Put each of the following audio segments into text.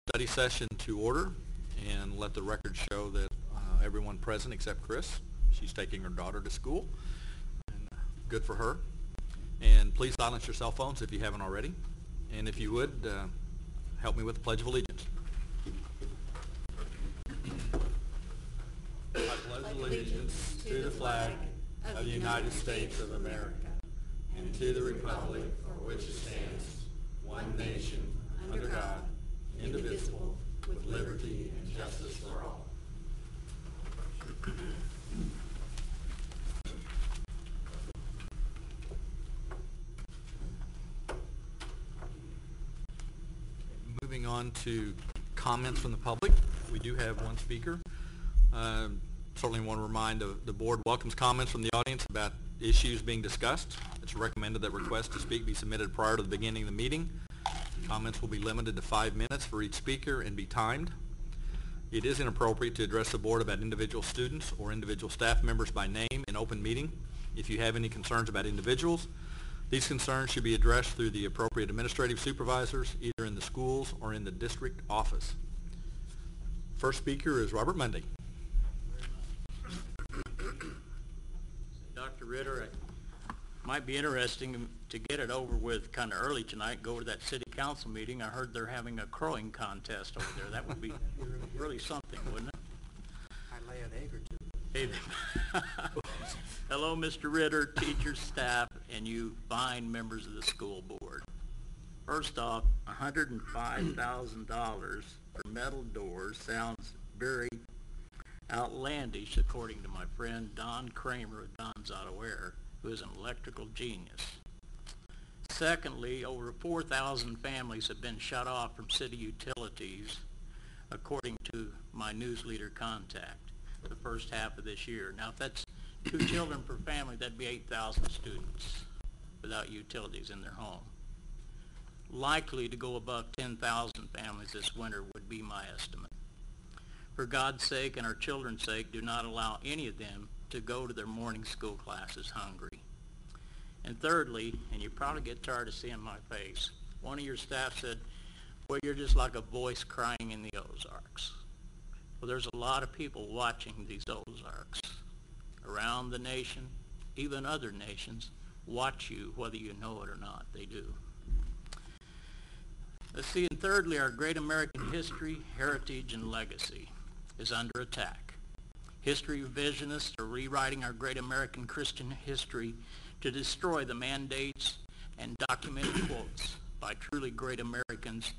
study session to order, and let the record show that everyone present except Chris. She's taking her daughter to school, and good for her. And please silence your cell phones if you haven't already. And if you would, help me with the Pledge of Allegiance. I pledge allegiance to the flag of the United States of America and to the republic for which it stands, one nation, under God, indivisible, with liberty and justice for all. Moving on to comments from the public. We do have one speaker. Certainly want to remind the board welcomes comments from the audience about issues being discussed. It's recommended that requests to speak be submitted prior to the beginning of the meeting. Comments will be limited to 5 minutes for each speaker and be timed. It is inappropriate to address the board about individual students or individual staff members by name in open meeting. If you have any concerns about individuals, these concerns should be addressed through the appropriate administrative supervisors, either in the schools or in the district office. First speaker is Robert Mundy. Dr. Ritter, it might be interesting to get it over with kind of early tonight, go to that city council meeting. I heard they're having a crowing contest over there. That would be really something, wouldn't it? I lay an egg or two. Hey, hello, Mr. Ritter, teachers, staff, and you fine members of the school board. First off, $105,000 for metal doors sounds very outlandish, according to my friend Don Kramer of Don's Auto Air, who is an electrical genius. Secondly, over 4,000 families have been shut off from city utilities, according to my news leader contact, the first half of this year. Now, if that's 2 children per family, that'd be 8,000 students without utilities in their home. Likely to go above 10,000 families this winter would be my estimate. For God's sake and our children's sake, do not allow any of them to go to their morning school classes hungry. And thirdly, and you probably get tired of seeing my face, one of your staff said, well, you're just like a voice crying in the Ozarks. Well, there's a lot of people watching these Ozarks around the nation, even other nations, watch you whether you know it or not. They do. Let's see, and thirdly, our great American history, heritage, and legacy is under attack. History revisionists are rewriting our great American Christian history to destroy the mandates and documented quotes by truly great Americans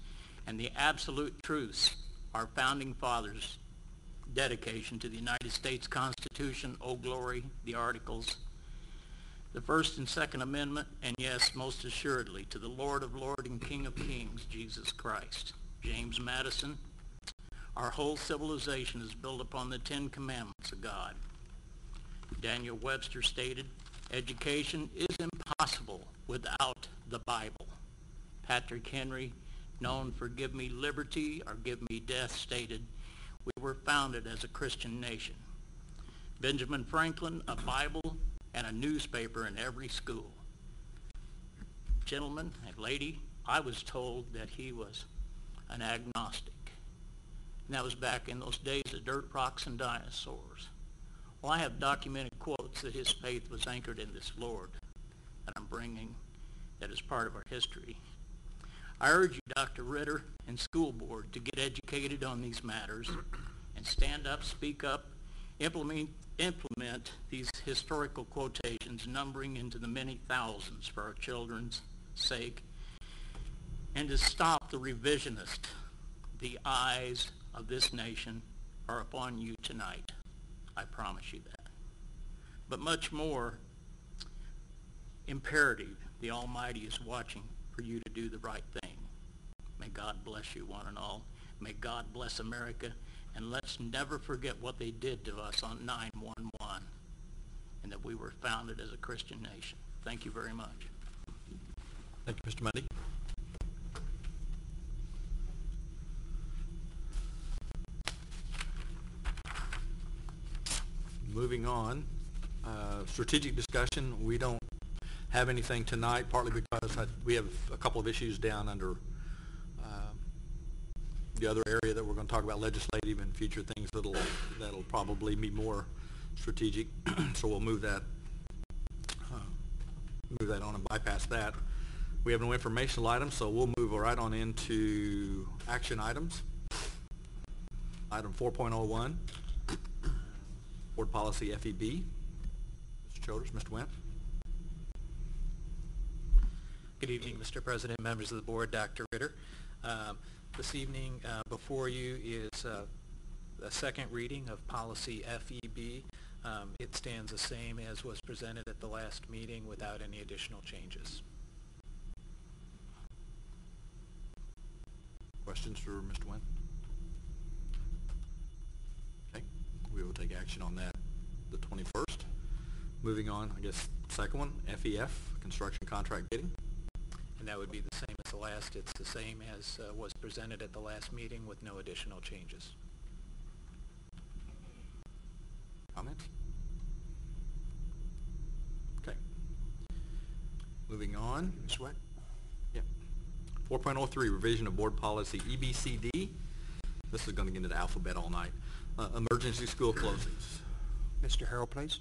and the absolute truths our founding fathers' dedication to the United States Constitution, Old Glory, the Articles, the First and Second Amendment, and yes, most assuredly, to the Lord of Lords and King of Kings, Jesus Christ. James Madison, our whole civilization is built upon the 10 Commandments of God. Daniel Webster stated, education is impossible without the Bible. Patrick Henry, known for Give Me Liberty or Give Me Death, stated, we were founded as a Christian nation. Benjamin Franklin, a Bible and a newspaper in every school. Gentlemen and lady, I was told that he was an agnostic. And that was back in those days of dirt, rocks, and dinosaurs. Well, I have documented quotes that his faith was anchored in this Lord that I'm bringing that is part of our history. I urge you, Dr. Ritter and school board, to get educated on these matters and stand up, speak up, implement these historical quotations numbering into the many thousands for our children's sake, and to stop the revisionist. The eyes of this nation are upon you tonight. I promise you that. But much more imperative, the Almighty is watching for you to do the right thing. May God bless you one and all. May God bless America. And let's never forget what they did to us on 9/11 and that we were founded as a Christian nation. Thank you very much. Thank you, Mr. Mundy. Moving on, strategic discussion. We don't have anything tonight, partly because we have a couple of issues down under the other area that we're going to talk about, legislative and future things that'll probably be more strategic. So we'll move that on and bypass that. We have no informational items, so we'll move right on into action items. Item 4.01, Board Policy FEB. Mr. Childers, Mr. Wendt. Good evening, Mr. President, members of the board, Dr. Ritter. This evening before you is a second reading of Policy FEB. It stands the same as was presented at the last meeting without any additional changes. Questions for Mr. Wendt? Okay, we will take action on that the 21st. Moving on, I guess, second one, FEF, construction contract bidding. And that would be the same as the last. It's the same as was presented at the last meeting with no additional changes. Comments? Okay. Moving on. Ms. Wendt? Yeah. 4.03, revision of board policy EBCD. This is going to get into the alphabet all night. Emergency school closings. Mr. Harrell, please.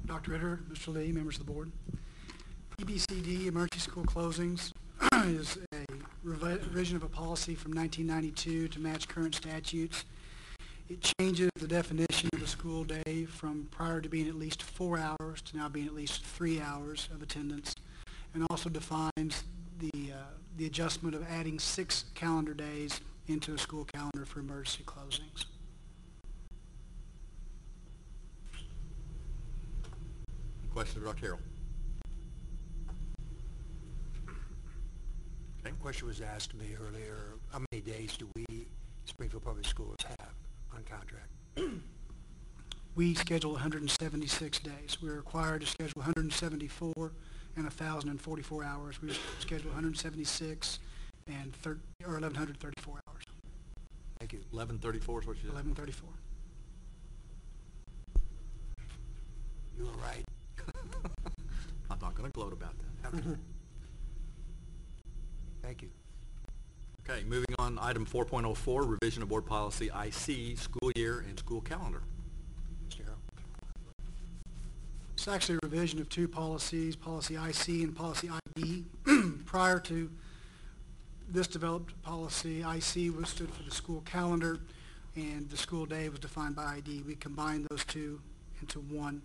Dr. Ritter, Mr. Lee, members of the board. EBCD, emergency school closings, is a revision of a policy from 1992 to match current statutes. It changes the definition of a school day from prior to being at least 4 hours to now being at least 3 hours of attendance, and also defines the adjustment of adding 6 calendar days into a school calendar for emergency closings. Questions for Dr. Harrell? Okay. A question was asked to me earlier, how many days do we, Springfield Public Schools, have on contract? We schedule 176 days. We're required to schedule 174 and 1,044 hours. We schedule 176 and 1,134 hours. Thank you. 1134 is what you said? 1134. You were right. I'm not going to gloat about that. Thank you. Okay, moving on, item 4.04, revision of board policy IC, school year and school calendar. Mr. Harrell. It's actually a revision of 2 policies, policy IC and policy ID. Prior to this developed policy, IC stood for the school calendar, and the school day was defined by ID. We combined those 2 into one.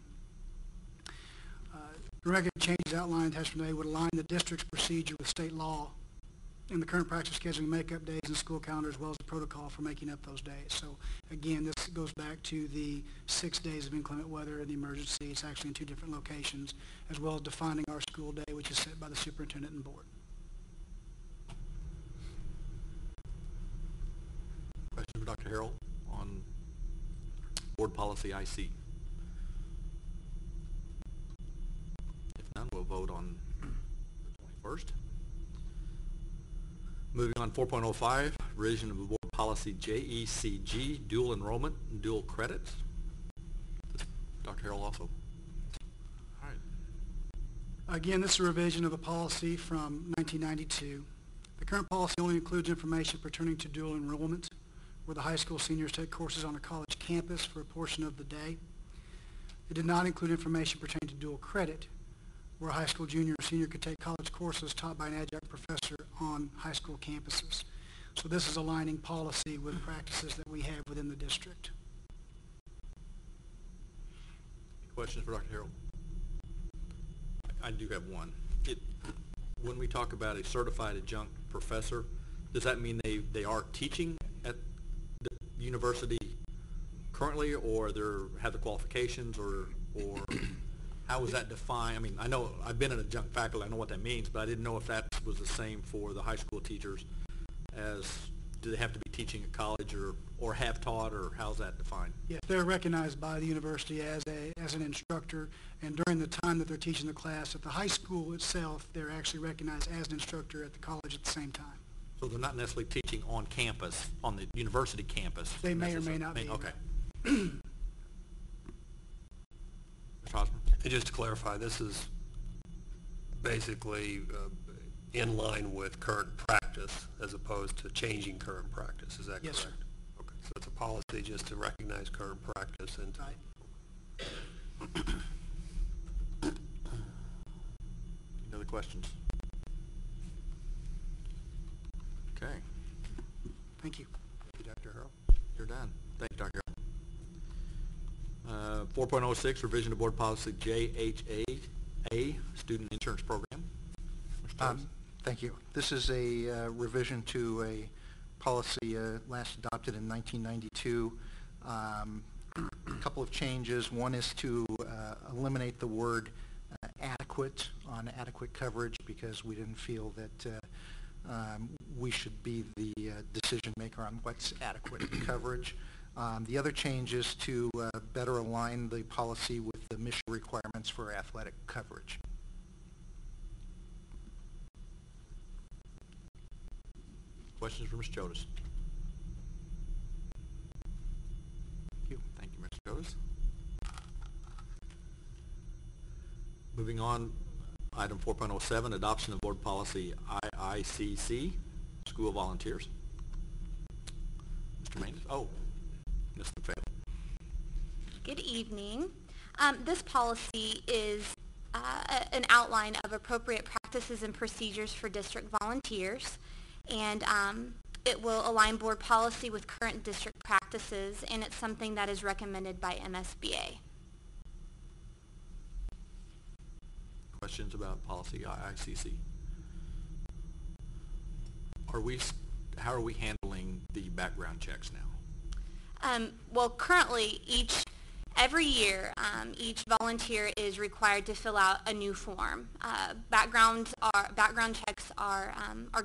The regular changes outlined in attachment A would align the district's procedure with state law and the current practice of scheduling makeup days in school calendar, as well as the protocol for making up those days. So again, this goes back to the 6 days of inclement weather and the emergency. It's actually in 2 different locations, as well as defining our school day, which is set by the superintendent and board. Question for Dr. Harrell on board policy IC. If none, we'll vote on the 21st. Moving on, 4.05, revision of the board policy JECG, dual enrollment and dual credits. Dr. Harrell also. All right. Again, this is a revision of a policy from 1992. The current policy only includes information pertaining to dual enrollment, where the high school seniors take courses on a college campus for a portion of the day. It did not include information pertaining to dual credit, where a high school junior or senior could take college courses taught by an adjunct professor on high school campuses. So this is aligning policy with practices that we have within the district. Questions for Dr. Harrell? I do have one. When we talk about a certified adjunct professor, does that mean they are teaching at the university currently, or they have the qualifications, or how is that defined? I mean, I know I've been an adjunct faculty. I know what that means, but I didn't know if that was the same for the high school teachers. Do they have to be teaching at college or have taught, or how's that defined? Yes, they're recognized by the university as an instructor, and during the time that they're teaching the class at the high school itself, they're actually recognized as an instructor at the college at the same time. So they're not necessarily teaching on campus, on the university campus? They may or may not be. Okay. Mr. Hosmer? And just to clarify, this is basically in line with current practice as opposed to changing current practice. Is that correct? Yes, sir. Okay, so it's a policy just to recognize current practice and Right. Any other questions? Okay, Thank you. Thank you, Dr. Harrell. you're done. Thank you, Dr. Hill. 4.06, revision to board policy JHA, student insurance program. Mr. Thomas? Thank you. This is a revision to a policy last adopted in 1992. A couple of changes. One is to eliminate the word adequate on adequate coverage because we didn't feel that we should be the decision maker on what's adequate coverage. The other change is to better align the policy with the mission requirements for athletic coverage. Questions for Mr. Chodes? Thank you. Thank you, Mr. Chodes. Moving on, item 4.07, adoption of board policy IICC, school volunteers. Mr. Maines? Oh, Ms. Lefebvre. Good evening. This policy is an outline of appropriate practices and procedures for district volunteers, and it will align board policy with current district practices, and it's something that is recommended by MSBA. Questions about policy IICC? How are we handling the background checks now? Well, currently, every year, each volunteer is required to fill out a new form. Background checks are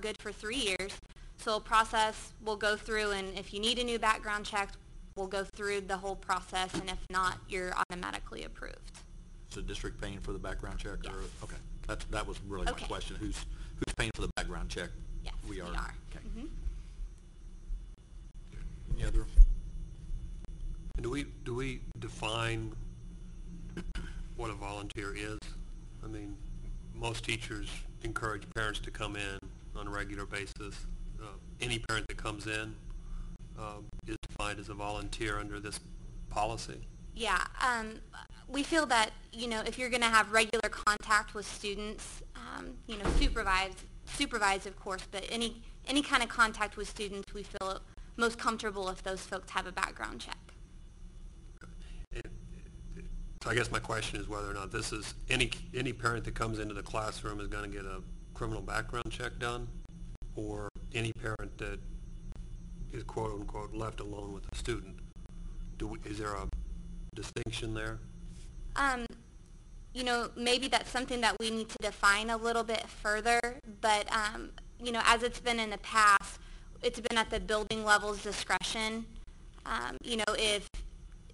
good for 3 years. So a process will go through, and if you need a new background check, we'll go through the whole process, and if not, you're automatically approved. Is the district paying for the background check? Yes. Or, okay, that was really my Okay. question. Who's paying for the background check? Yes, we are. Okay. Mhm. Any other? And do we define what a volunteer is? I mean, most teachers encourage parents to come in on a regular basis. Any parent that comes in is defined as a volunteer under this policy. Yeah, we feel that, if you're going to have regular contact with students, supervised of course, but any kind of contact with students, we feel most comfortable if those folks have a background check. So I guess my question is whether or not this is, any parent that comes into the classroom is going to get a criminal background check done, or any parent that is quote unquote left alone with a student. Is there a distinction there? Maybe that's something that we need to define a little bit further, but, as it's been in the past, it's been at the building level's discretion.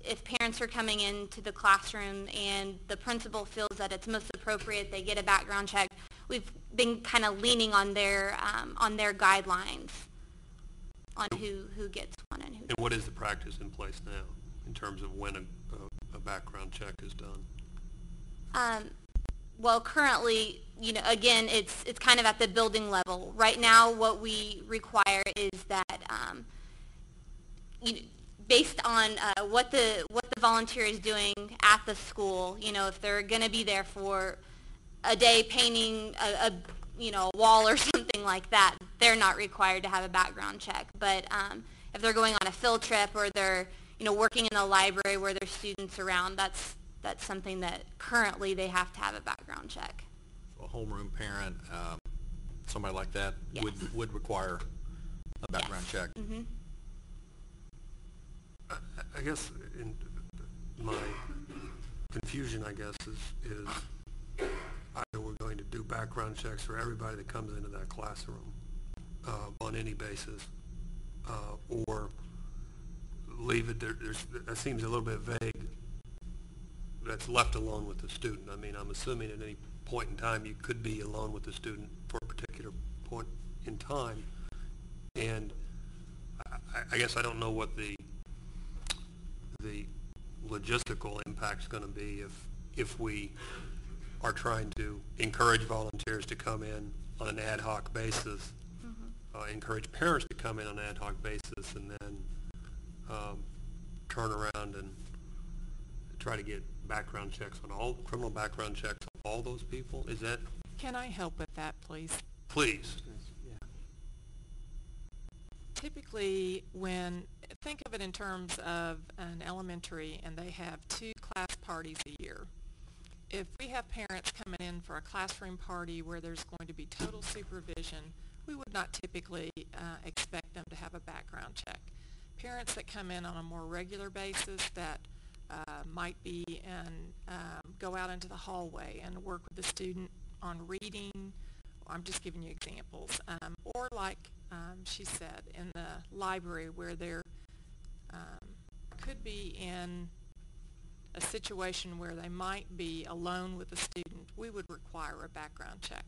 If parents are coming into the classroom and the principal feels that it's most appropriate, they get a background check, we've been kind of leaning on their guidelines on who gets one and who And what is the practice in place now in terms of when a background check is done? Well, currently, again, it's kind of at the building level. Right now, what we require is that, based on what the volunteer is doing at the school, if they're going to be there for a day painting a wall or something like that, they're not required to have a background check. But if they're going on a field trip or they're, working in the library where there's students around, that's something that currently they have to have a background check. So a homeroom parent, somebody like that Yes. would require a background Yes. check. Mm-hmm. I guess in my confusion, is either we're going to do background checks for everybody that comes into that classroom on any basis, or leave it there. That seems a little bit vague. That's left alone with the student. I mean, I'm assuming at any point in time you could be alone with the student for a particular point in time, and I guess I don't know what the logistical impact is going to be if we are trying to encourage volunteers to come in on an ad hoc basis, encourage parents to come in on an ad hoc basis, and then turn around and try to get background checks on all, criminal background checks on all those people? Is that, Can I help with that, please? please? Typically, think of it in terms of an elementary and they have 2 class parties a year. If we have parents coming in for a classroom party where there's going to be total supervision, we would not typically expect them to have a background check. Parents that come in on a more regular basis that might be and go out into the hallway and work with the student on reading, I'm just giving you examples, or like she said, in the library where there could be in a situation where they might be alone with a student, we would require a background check.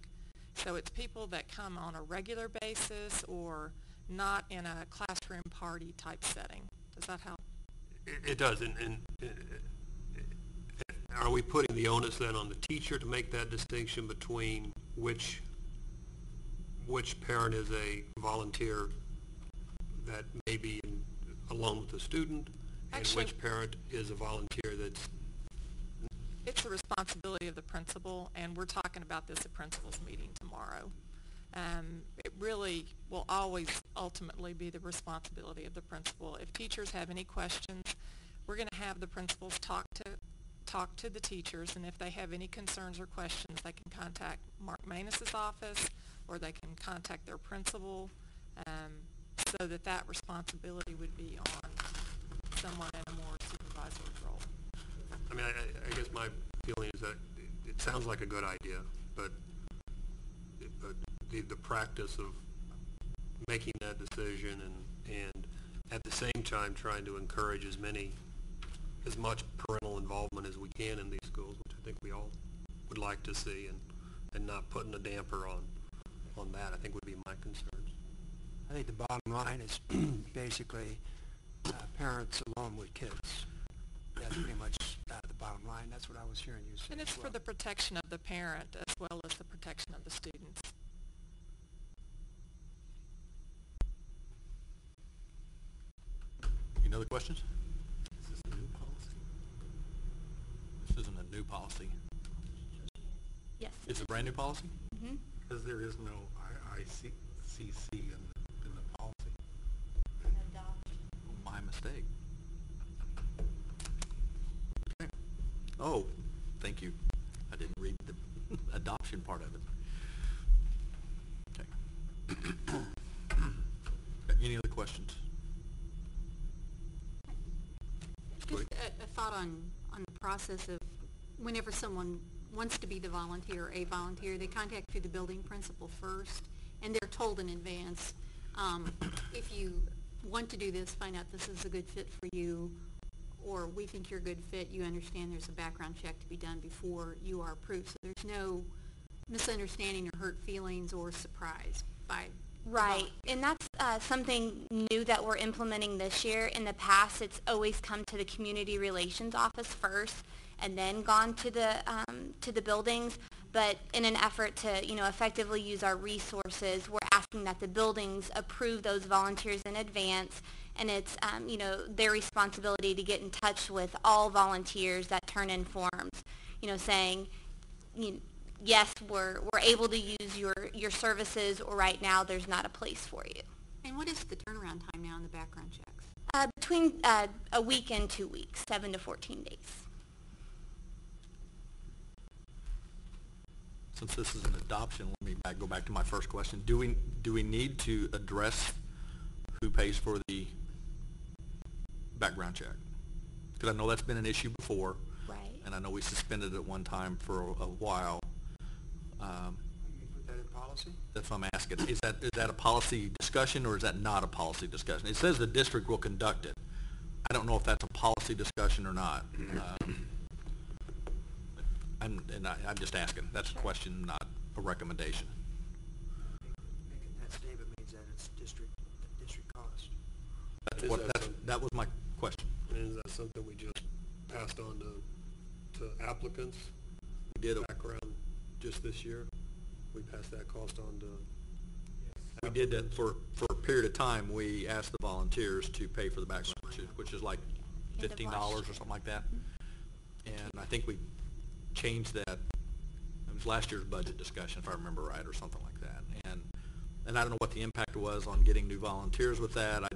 So it's people that come on a regular basis or not in a classroom party type setting. Does that help? It does, and are we putting the onus then on the teacher to make that distinction between which parent is a volunteer that may be alone with the student, and Actually, which parent is a volunteer that's... It's the responsibility of the principal, and we're talking about this at principal's meeting tomorrow. It really will always ultimately be the responsibility of the principal. If teachers have any questions, we're going to have the principals talk to the teachers, and if they have any concerns or questions, they can contact Mark Manus's office, or they can contact their principal, so that responsibility would be on someone in a more supervisory role. I mean, I guess my feeling is that it sounds like a good idea, but the practice of making that decision and at the same time trying to encourage as much parental involvement as we can in these schools, which I think we all would like to see, and not putting a damper on that, I think would be my concerns. I think the bottom line is basically parents alone with kids. That's pretty much the bottom line. That's what I was hearing you say. And it's as for well. the protection of the parent as well as the protection of the students. Any other questions? Is this a new policy? This isn't a new policy. Yes. It's a brand new policy? Mm-hmm. Because there is no IICC in the policy. My mistake. Okay. Oh, thank you. I didn't read the adoption part of it. Okay. Any other questions? Just a thought on the process of whenever someone wants to be the volunteer or a volunteer, they contact through the building principal first, and they're told in advance, if you want to do this, find out this is a good fit for you, or we think you're a good fit, you understand there's a background check to be done before you are approved. So there's no misunderstanding or hurt feelings or surprise by Right, and that's something new that we're implementing this year. In the past, it's always come to the community relations office first, and then gone to the buildings. But in an effort to, effectively use our resources, we're asking that the buildings approve those volunteers in advance, and it's, their responsibility to get in touch with all volunteers that turn in forms, saying, yes, we're able to use your services, or right now there's not a place for you. And what is the turnaround time now in the background checks? Between a week and 2 weeks, 7 to 14 days. Since this is an adoption, let me go back to my first question. Do we need to address who pays for the background check? Because I know that's been an issue before. Right. And I know we suspended it one time for a while. You put that in policy? That's what I'm asking. Is that a policy discussion, or is that not a policy discussion? It says the district will conduct it. I don't know if that's a policy discussion or not. I'm just asking. That's a question, not a recommendation. Making that statement means that it's district cost. That was my question. And is that something we just passed on to applicants? We did. Background just this year? we pass that cost on to? We did that for a period of time. We asked the volunteers to pay for the background, which is like End of $15 last or year. something like that. And I think we changed that. It was last year's budget discussion, if I remember right, or something like that. And I don't know what the impact was on getting new volunteers with that. I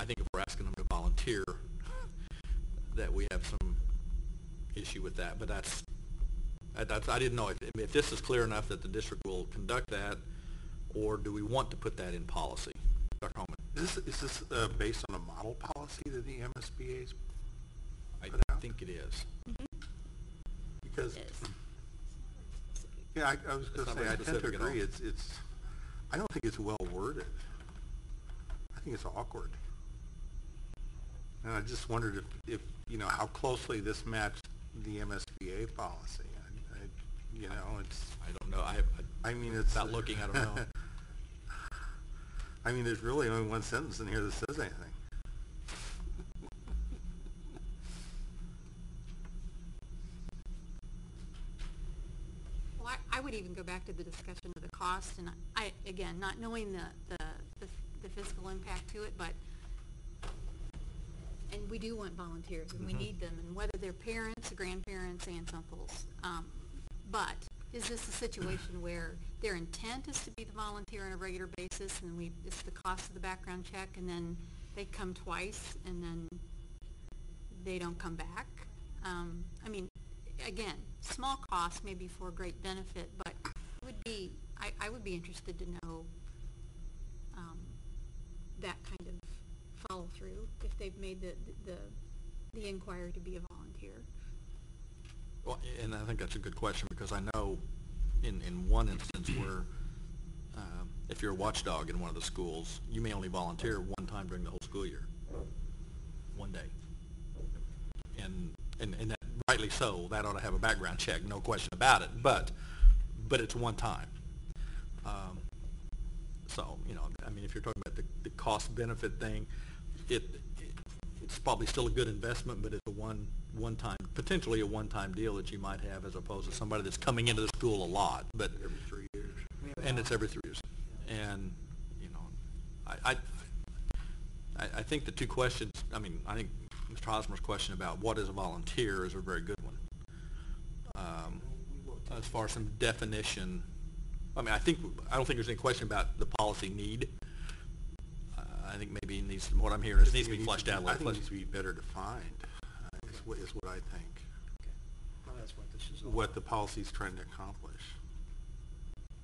think if we're asking them to volunteer, that we have some issue with that. But I didn't know if this is clear enough that the district will conduct that, or do we want to put that in policy? Dr. Holman? Is this based on a model policy that the MSBA's I put out? think it is. Because, It is. yeah, I was going It's to not say, very I tend to specific at all. agree, I don't think it's well worded. I think it's awkward. And I just wondered if how closely this matched the MSBA policy. I don't know. I mean, it's... Without looking, I don't know. I mean, there's really only one sentence in here that says anything. Well, I would even go back to the discussion of the cost, and again, not knowing the fiscal impact to it, but, and we do want volunteers, and we need them, and whether they're parents, grandparents, aunts, uncles, but is this a situation where their intent is to be the volunteer on a regular basis, and it's the cost of the background check, and then they come twice, and then they don't come back? I mean, again, small cost maybe for great benefit, but I would be interested to know that kind of follow-through if they've made the inquiry to be a volunteer. Well, and I think that's a good question, because I know in one instance where if you're a watchdog in one of the schools, you may only volunteer one time during the whole school year, one day. And that, rightly so, that ought to have a background check, no question about it, but it's one time. So, I mean, if you're talking about the cost-benefit thing, it's probably still a good investment, but it's a one-time, potentially a one-time deal that you might have, as opposed to somebody that's coming into the school a lot, but Every 3 years. and it's every 3 years. And I think the two questions, I mean, I think Mr. Hosmer's question about what is a volunteer is a very good one. As far as some definition, I mean, I don't think there's any question about the policy need. I think maybe it needs, what I'm hearing is it needs to be fleshed out a I little. think it needs to be better defined, is what I think. Well, that's what this is all What the policy's trying to accomplish.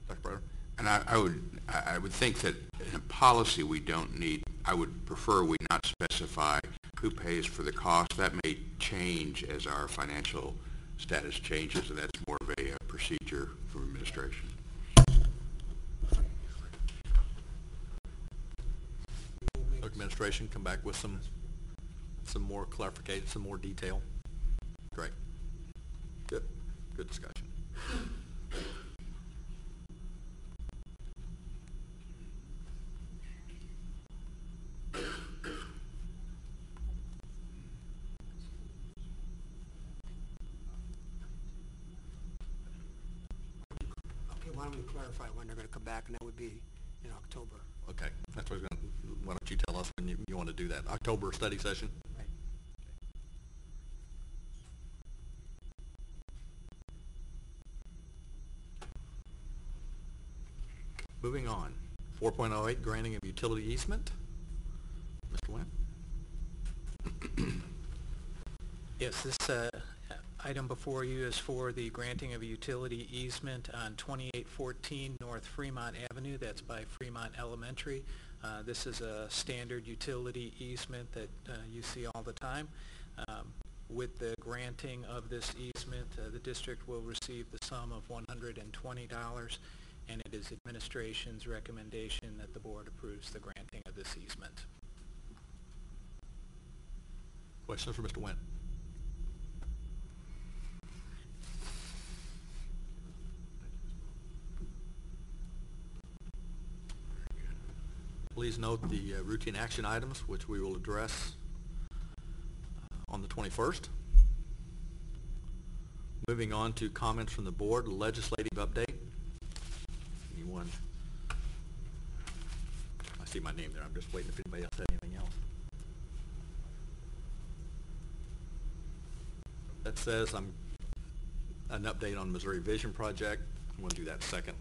Dr. Brewer? And I would think that in a policy we don't need, I would prefer we not specify who pays for the cost. That may change as our financial status changes, and that's more of a procedure from administration. Administration come back with some more clarification, some more detail. Great. Good discussion. Okay, why don't we clarify when they're going to come back, and that would be in October. Okay, that's what I was going to, why don't you tell us when you want to do that? October study session? Right. Moving on, 4.08, granting of utility easement. Mr. Wynn? Yes, this item before you is for the granting of a utility easement on 2814 North Fremont Avenue. That's by Fremont Elementary. This is a standard utility easement that you see all the time. With the granting of this easement, the district will receive the sum of $120, and it is administration's recommendation that the board approves the granting of this easement. Questions for Mr. Wynn? Please note the routine action items, which we will address on the 21st. Moving on to comments from the board, legislative update. Anyone? I see my name there. I'm just waiting if anybody else had anything else. That says an update on Missouri Vision Project. I'm going to do that second.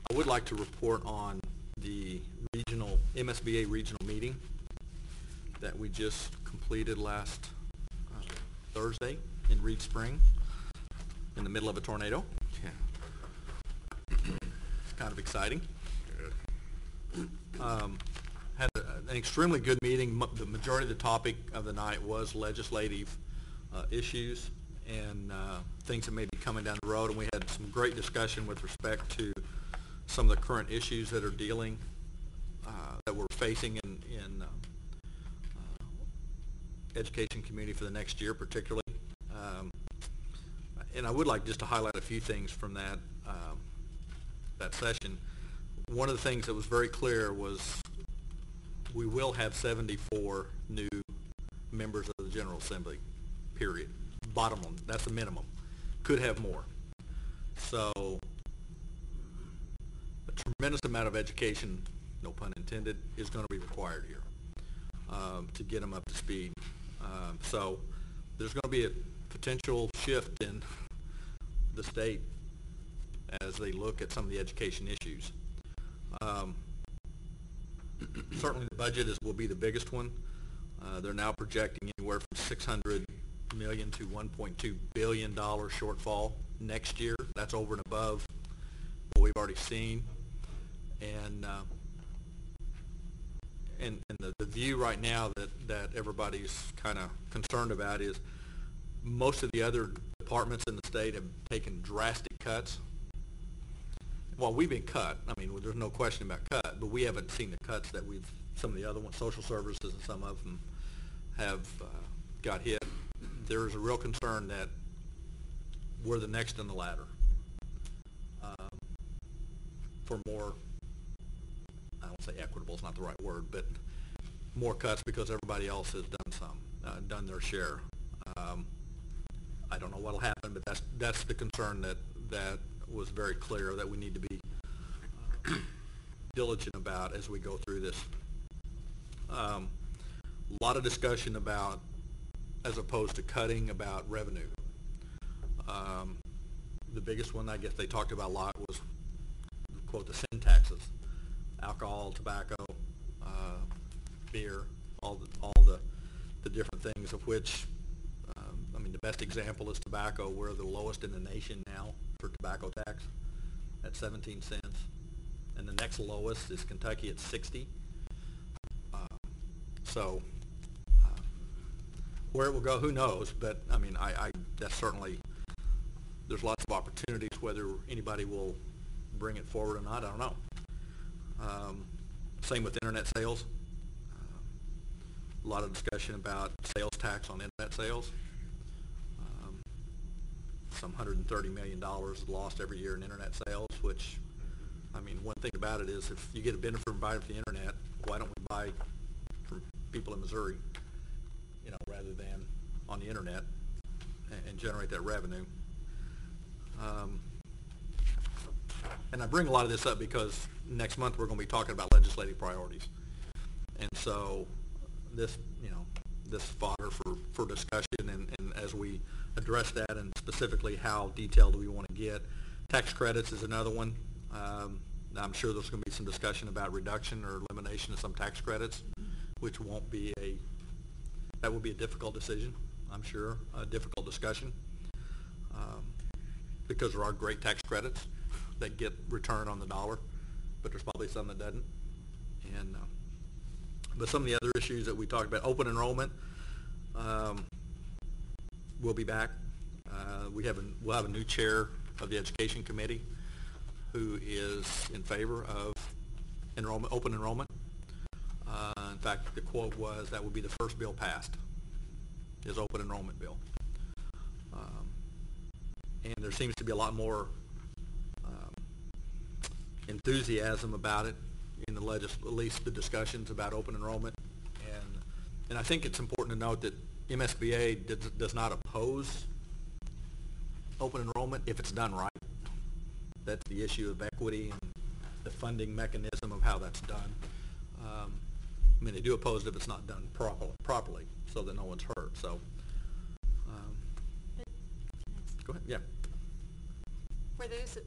I would like to report on the regional, MSBA regional meeting that we just completed last Thursday in Reed Spring in the middle of a tornado. Yeah. It's kind of exciting. Had an extremely good meeting. The majority of the topic of the night was legislative issues and things that may be coming down the road, and we had some great discussion with respect to some of the current issues that are dealing, that we're facing in education community for the next year particularly. And I would like just to highlight a few things from that that session. One of the things that was very clear was we will have 74 new members of the General Assembly, period. Bottom line, that's the minimum. Could have more. So a tremendous amount of education, no pun intended, is going to be required here to get them up to speed. So there's going to be a potential shift in the state as they look at some of the education issues. Certainly the budget will be the biggest one. They're now projecting anywhere from $600 million to $1.2 billion shortfall next year. That's over and above what we've already seen. And the view right now that everybody's kind of concerned about is most of the other departments in the state have taken drastic cuts. Well, we've been cut. I mean, there's no question about cut, but we haven't seen the cuts that some of the other ones, social services and some of them have got hit. There's a real concern that we're the next in the ladder for more, I don't say equitable, it's not the right word, but more cuts because everybody else has done their share. I don't know what'll happen, but that's the concern that was very clear that we need to be diligent about as we go through this. A lot of discussion about, as opposed to cutting, about revenue. The biggest one I guess they talked about a lot was, quote, the sin taxes: alcohol, tobacco, beer, all the different things, of which, I mean, the best example is tobacco. We're the lowest in the nation now for tobacco tax at 17 cents. And the next lowest is Kentucky at 60. Where it will go, who knows? But I mean, that's certainly, there's lots of opportunities. Whether anybody will bring it forward or not, I don't know. Same with internet sales. A lot of discussion about sales tax on internet sales. Some $130 million is lost every year in internet sales, which, I mean, one thing about it is if you get a benefit from buying from the internet, why don't we buy from people in Missouri, rather than on the internet and generate that revenue. And I bring a lot of this up because next month we're going to be talking about legislative priorities. And so this fodder for discussion, and as we address that, and specifically how detailed do we want to get. Tax credits is another one. I'm sure there's going to be some discussion about reduction or elimination of some tax credits, which won't be that will be a difficult decision, I'm sure, a difficult discussion, because there are great tax credits that get return on the dollar, but there's probably some that doesn't. And but some of the other issues that we talked about, open enrollment, we'll be back. We'll have a new chair of the Education Committee who is in favor of open enrollment. In fact, the quote was that would be the first bill passed, is open enrollment bill. And there seems to be a lot more enthusiasm about it in at least the discussions about open enrollment. And I think it's important to note that MSBA does not oppose open enrollment if it's done right. That's the issue of equity and the funding mechanism of how that's done. I mean, they do oppose it if it's not done properly, so that no one's hurt, so. Go ahead, yeah. For those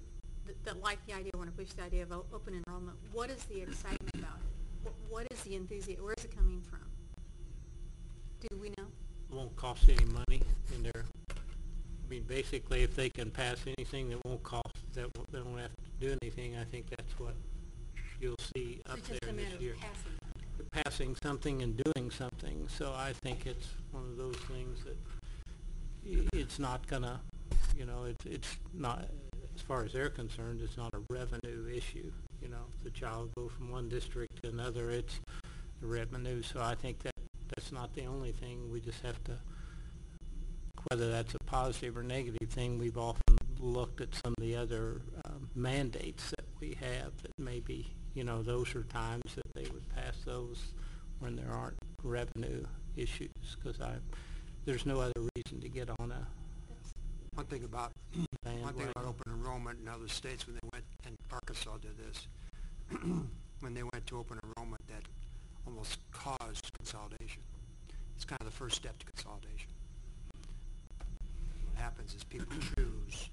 that like the idea, want to push the idea of open enrollment, what is the excitement about it? What is the enthusiasm? Where is it coming from? Do we know? Won't cost any money in there. I mean, basically, if they can pass anything that won't cost, they don't have to do anything, I think that's what you'll see up It's just there a this matter year. of passing. Passing something and doing something, so I think it's one of those things that it's not gonna, you know, it's not, as far as they're concerned, it's not a revenue issue. You know, if the child go from one district to another, it's the revenue, so I think that's not the only thing. We just have to, whether that's a positive or negative thing, we've often looked at some of the other mandates that we have that maybe, you know, those are times that they would pass those when there aren't revenue issues, because there's no other reason to get on a One thing about bandwagon. open enrollment in other states when they went, and Arkansas did this, when they went to open enrollment, that almost caused consolidation. It's kind of the first step to consolidation. What happens is people choose,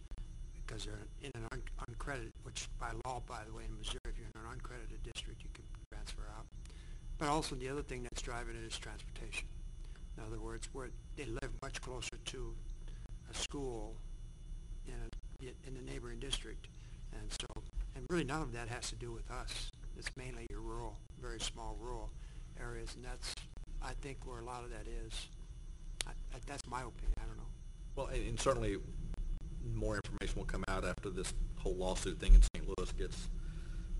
because they're in an uncredited, which by law, by the way, in Missouri, if you're in an uncredited district, you can transfer out. But also the other thing that's driving it is transportation. In other words, where they live much closer to a school in the neighboring district, and so, and really none of that has to do with us. It's mainly your rural, very small rural areas, and that's, I think, where a lot of that is. That's my opinion. I don't know. Well, and certainly more information will come out after this whole lawsuit thing in St. Louis gets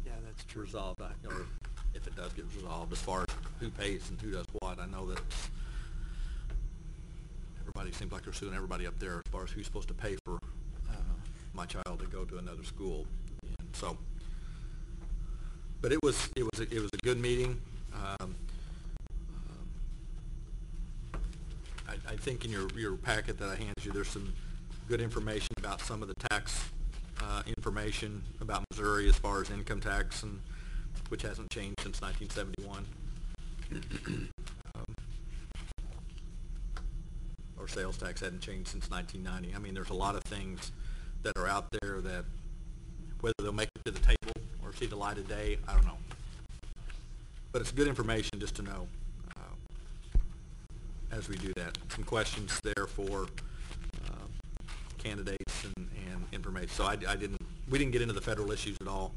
That's true. resolved, or if it does get resolved, as far as who pays and who does what. I know that everybody seems like they're suing everybody up there as far as who's supposed to pay for my child to go to another school. And so, but it was a good meeting. I think in your packet that I handed you, there's some good information about some of the tax information about Missouri as far as income tax, and which hasn't changed since 1971. Or sales tax hadn't changed since 1990. I mean, there's a lot of things that are out there that whether they'll make it to the table or see the light of day, I don't know. But it's good information just to know as we do that. Some questions there for candidates and information. So we didn't get into the federal issues at all,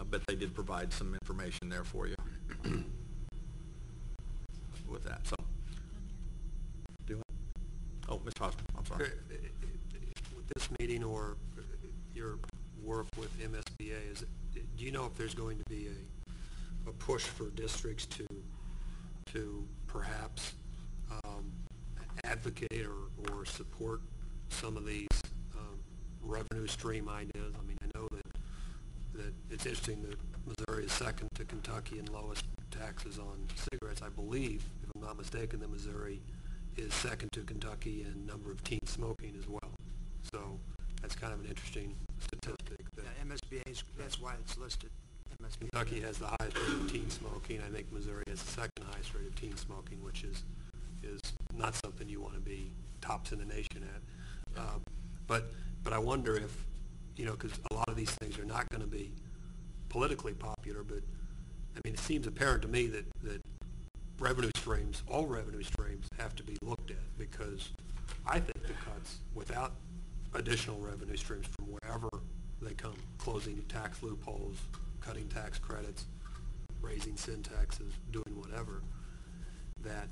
but they did provide some information there for you with that. So, oh, Ms. Hosmer, I'm sorry. With this meeting or your work with MSBA, do you know if there's going to be a push for districts to perhaps advocate or support some of these revenue stream ideas? I mean, I know that it's interesting that Missouri is second to Kentucky in lowest taxes on cigarettes. I believe, if I'm not mistaken, that Missouri is second to Kentucky in number of teen smoking as well. So that's kind of an interesting statistic. That MSBA's, that's why it's listed. MSBA. Kentucky has the highest rate of teen smoking. I think Missouri has the second highest rate of teen smoking, which is not something you want to be tops in the nation at. But I wonder if, you know, because a lot of these things are not going to be politically popular, but I mean, it seems apparent to me that revenue streams, all revenue streams, have to be looked at, because I think the cuts, without additional revenue streams from wherever they come, closing tax loopholes, cutting tax credits, raising sin taxes, doing whatever, that,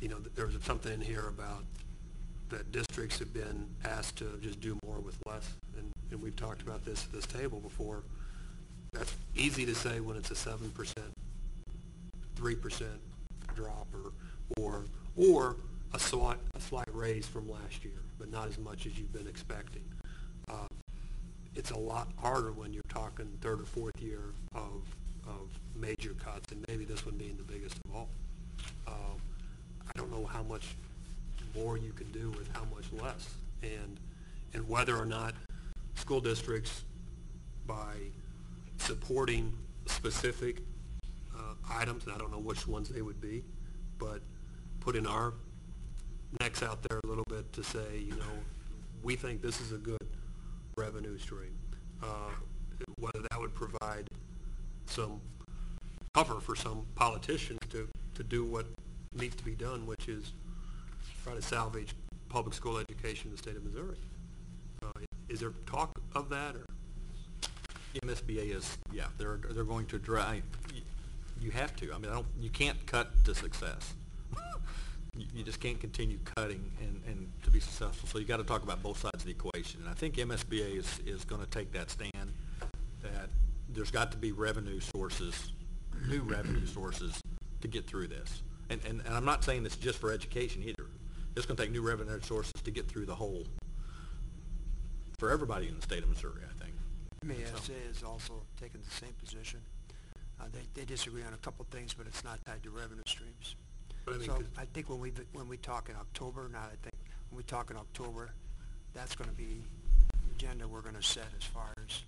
you know, there was something in here about that districts have been asked to just do more with less, and we've talked about this at this table before. That's easy to say when it's a 7%, 3% drop, or a slight raise from last year, but not as much as you've been expecting. It's a lot harder when you're talking third or fourth year of major cuts, and maybe this one being the biggest of all. I don't know how much more you can do with how much less, and and whether or not school districts, by supporting specific items, and I don't know which ones they would be, but putting our necks out there a little bit to say, you know, we think this is a good revenue stream. Whether that would provide some cover for some politicians to do what needs to be done, which is try to salvage public school education in the state of Missouri. Is there talk of that, or? The MSBA is, yeah, they're going to try. You have to. I mean, you can't cut to success. You just can't continue cutting and to be successful. So you got to talk about both sides of the equation. And I think MSBA is going to take that stand that there's got to be revenue sources, new revenue sources to get through this. And I'm not saying this just for education either. It's going to take new revenue sources to get through the whole, for everybody in the state of Missouri, I think. MASA is also taking the same position. They disagree on a couple things, but it's not tied to revenue streams. But I mean, So I think when we talk in October, when we talk in October, that's going to be the agenda we're going to set as far as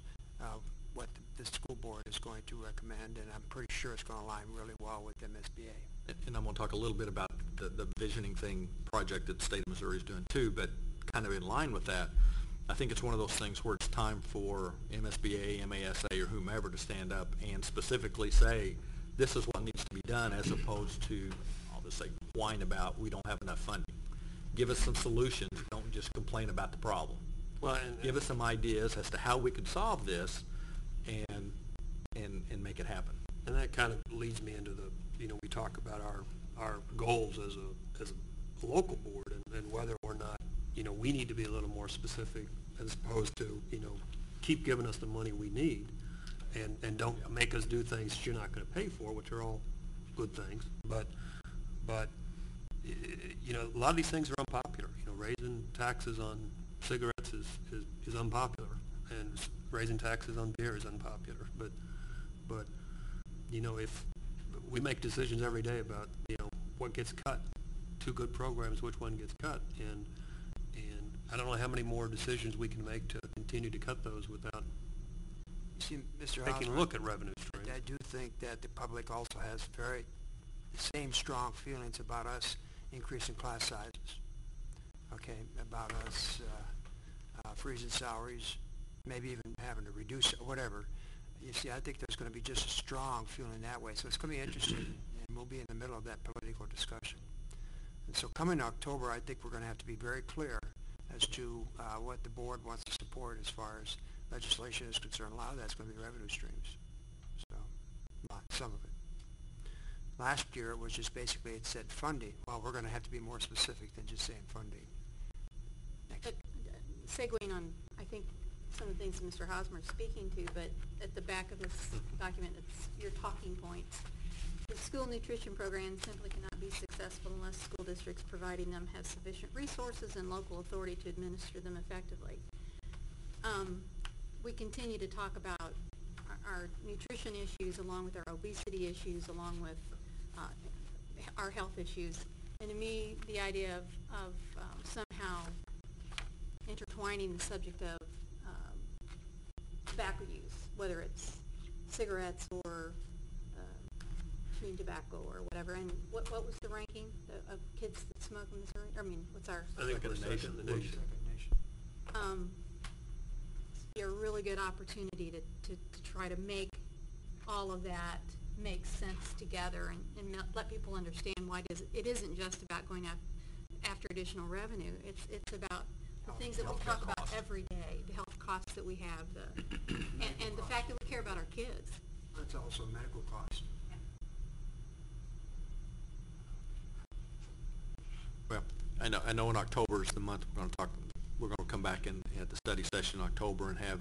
what the school board is going to recommend, and I'm pretty sure it's going to align really well with MSBA. And I'm going to talk a little bit about the visioning thing project that the state of Missouri is doing too, but kind of in line with that, I think it's one of those things where it's time for MSBA, MASA, or whomever to stand up and specifically say, this is what needs to be done, as opposed to, I'll just say, whine about we don't have enough funding. Give us some solutions. Don't just complain about the problem. well, Give us some ideas as to how we could solve this and make it happen. and that kind of leads me into the, you know, we talk about our goals as a local board, and whether or not, you know, we need to be a little more specific as opposed to, you know, keep giving us the money we need and don't make us do things you're not going to pay for, which are all good things. But you know, a lot of these things are unpopular. You know, raising taxes on cigarettes is unpopular, and raising taxes on beer is unpopular. But you know, if we make decisions every day about, you know, what gets cut, two good programs, which one gets cut, and I don't know how many more decisions we can make to continue to cut those without You see, Mr. taking a Hosmer, look at revenue streams. I do think that the public also has the same strong feelings about us increasing class sizes, okay, about us freezing salaries, maybe even having to reduce it, whatever. You see, I think there's going to be just a strong feeling that way, so it's going to be interesting, and we'll be in the middle of that political discussion. And so coming October, I think we're going to have to be very clear as to what the board wants to support as far as legislation is concerned. A lot of that's going to be revenue streams, so some of it. Last year, it was just basically, it said funding. Well, we're going to have to be more specific than just saying funding. Next. But segueing on, I think, some of the things that Mr. Hosmer is speaking to, but at the back of this document, it's your talking points. The school nutrition program simply cannot be successful unless school districts providing them have sufficient resources and local authority to administer them effectively. We continue to talk about our nutrition issues along with our obesity issues, along with our health issues. And to me, the idea of somehow intertwining the subject of tobacco use, whether it's cigarettes or chewing tobacco or whatever. And what was the ranking of kids that smoke in Missouri? I mean, what's our? I think we're second in the nation. Be a really good opportunity to try to make all of that make sense together and let people understand why it isn't just about going after additional revenue. It's about the things that we talk about every day, the health costs that we have, and the fact that we care about our kids. That's also medical costs. Well, I know in October is the month we're going to come back in at the study session in October and have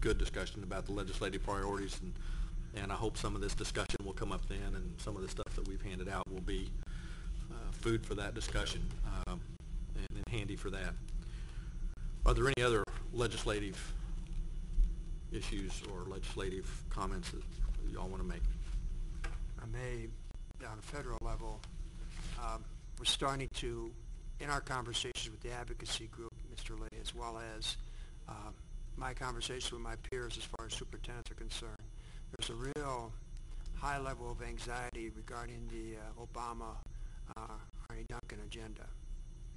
good discussion about the legislative priorities, and I hope some of this discussion will come up then, and some of the stuff that we've handed out will be food for that discussion and handy for that. Are there any other legislative issues or legislative comments that y'all want to make? I may, on a federal level, we're starting to, in our conversations with the advocacy group, Mr. procedurally, as well as my conversations with my peers as far as superintendents are concerned. There's a real high level of anxiety regarding the Obama Arnie Duncan agenda,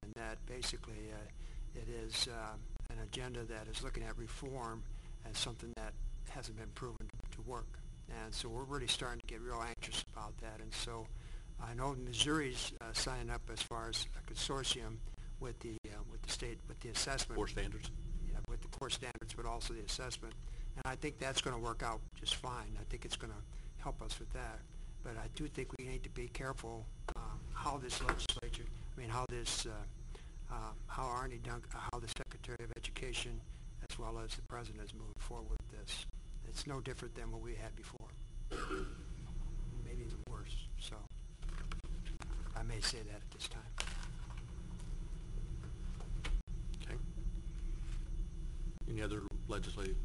and that basically it is an agenda that is looking at reform as something that hasn't been proven to work. And so we're really starting to get real anxious about that. And so I know Missouri's signing up as far as a consortium with the state, with the assessment. Core standards. Yeah, with the core standards, but also the assessment. And I think that's going to work out just fine. I think it's going to help us with that. But I do think we need to be careful how this legislature, how this, how Arnie Duncan, how the Secretary of Education, as well as the President is moving forward with this. It's no different than what we had before. Maybe even worse. So I may say that at this time. Okay. Any other legislative?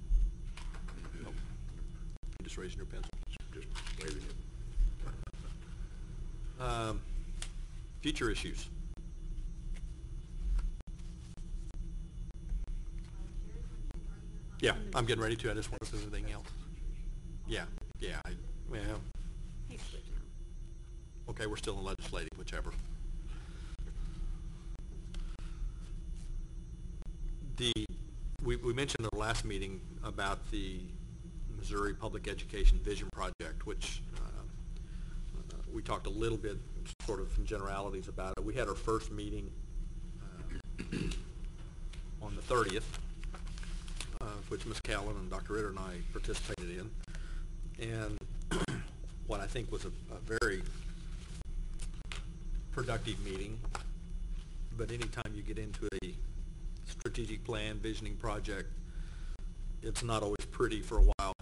Nope. You're just raising your pencil. Just waving it. Future issues. Yeah, I'm getting ready to. I just want to do anything else. Yeah, well, He's switching them. okay, we're still in legislative, whichever. We mentioned at the last meeting about the Missouri Public Education Vision Project, which we talked a little bit sort of in generalities about it. We had our first meeting on the 30th, which Ms. Callan and Dr. Ritter and I participated in. And what I think was a very productive meeting, but anytime you get into a strategic plan, visioning project, it's not always pretty for a while.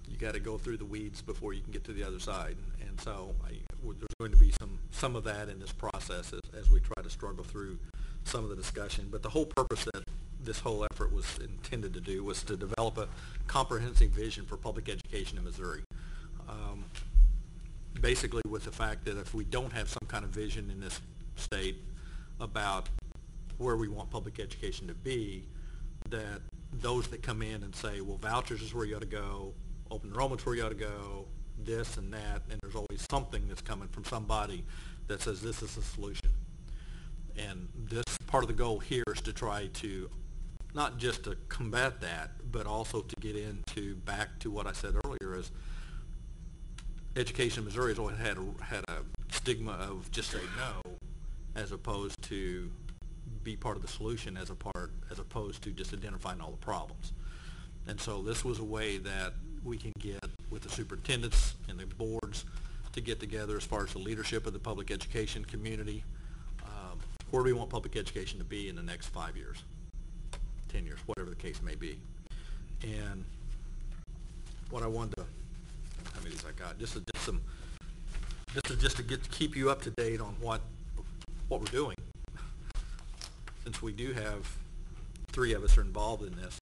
You got to go through the weeds before you can get to the other side. And so there's going to be some of that in this process as we try to struggle through some of the discussion. But the whole purpose that this whole effort was intended to do was to develop a comprehensive vision for public education in Missouri. Basically with the fact that if we don't have some kind of vision in this state about where we want public education to be, that those that come in and say, well, vouchers is where you ought to go, open enrollment's where you ought to go, this and that, and there's always something that's coming from somebody that says this is the solution. And this part of the goal here is to try to not just to combat that, but also to get into back to what I said earlier is education in Missouri has always had a stigma of just say no, as opposed to be part of the solution as opposed to just identifying all the problems. And so this was a way that we can get with the superintendents and the boards to get together as far as the leadership of the public education community. Where do we want public education to be in the next 5 years, 10 years, whatever the case may be. And what I wanted to, how many of these I got? Just to keep you up to date on what we're doing, since we do have 3 of us are involved in this.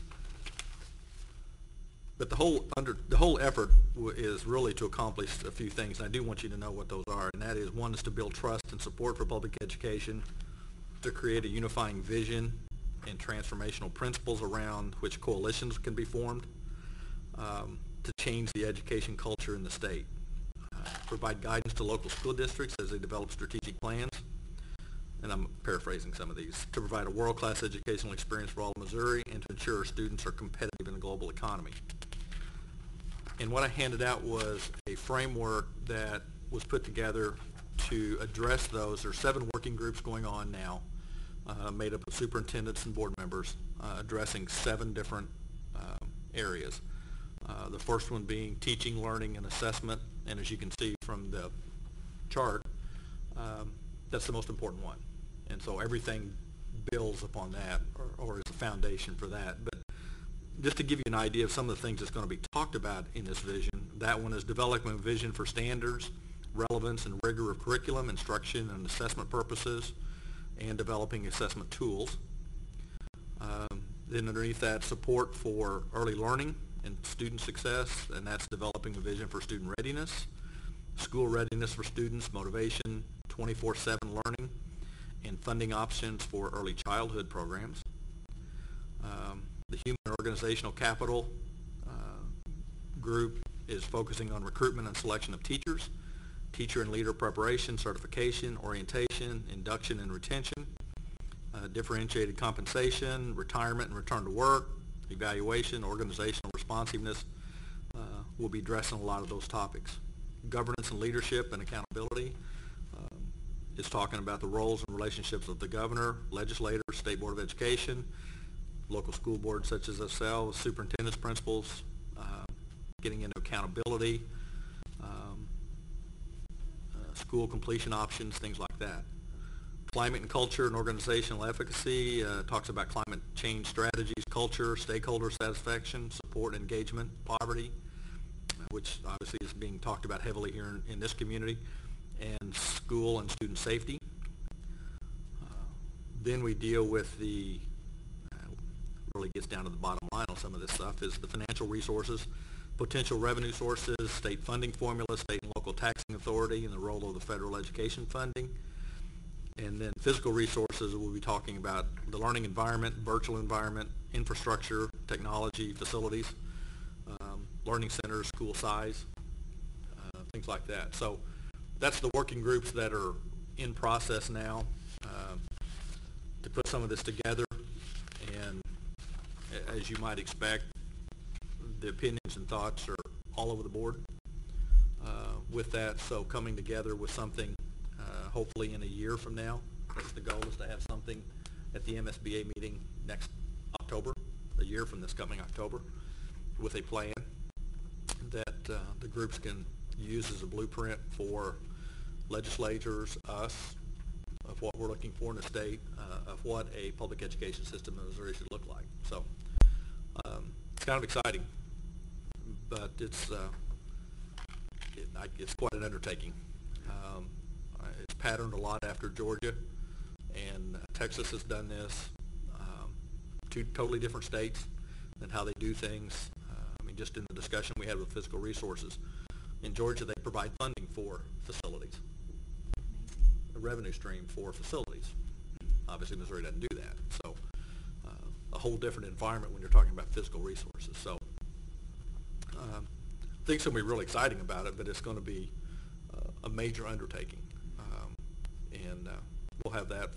But the whole effort is really to accomplish a few things, and I do want you to know what those are. And that is, one is to build trust and support for public education, to create a unifying vision and transformational principles around which coalitions can be formed, to change the education culture in the state, provide guidance to local school districts as they develop strategic plans, and I'm paraphrasing some of these, to provide a world-class educational experience for all of Missouri and to ensure our students are competitive in the global economy. And what I handed out was a framework that was put together to address those. There are 7 working groups going on now, made up of superintendents and board members, addressing 7 different areas. The first one being teaching, learning, and assessment. And as you can see from the chart, that's the most important one. And so everything builds upon that or is a foundation for that. But just to give you an idea of some of the things that's going to be talked about in this vision, that one is developing a vision for standards, relevance and rigor of curriculum, instruction and assessment purposes, and developing assessment tools. Then underneath that, support for early learning and student success, and that's developing a vision for student readiness, school readiness for students, motivation, 24/7 learning, and funding options for early childhood programs. The Human and Organizational Capital group is focusing on recruitment and selection of teachers, teacher and leader preparation, certification, orientation, induction and retention, differentiated compensation, retirement and return to work, evaluation, organizational responsiveness. We'll be addressing a lot of those topics. Governance and leadership and accountability is talking about the roles and relationships of the governor, legislators, State Board of Education, local school boards such as ourselves, superintendents, principals, getting into accountability, school completion options, things like that. Climate and culture and organizational efficacy talks about climate change strategies, culture, stakeholder satisfaction, support, engagement, poverty, which obviously is being talked about heavily here in this community, and school and student safety. Then we deal with the, really gets down to the bottom line on some of this stuff, is the financial resources, potential revenue sources, state funding formula, state and local taxing authority, and the role of the federal education funding. And then physical resources, we'll be talking about the learning environment, virtual environment, infrastructure, technology, facilities, learning centers, school size, things like that. So that's the working groups that are in process now to put some of this together. And as you might expect, the opinions and thoughts are all over the board with that. So coming together with something hopefully in a year from now. That's the goal, is to have something at the MSBA meeting next October, a year from this coming October, with a plan that the groups can use as a blueprint for legislators, us, of what we're looking for in the state, of what a public education system in Missouri should look like. So it's kind of exciting, but it's quite an undertaking. It's patterned a lot after Georgia, and Texas has done this. Two totally different states and how they do things. I mean, just in the discussion we had with fiscal resources, in Georgia they provide funding for facilities, a revenue stream for facilities. Obviously Missouri doesn't do that, so a whole different environment when you're talking about fiscal resources. So I think it's going to be really exciting about it, but it's going to be a major undertaking. And we'll have that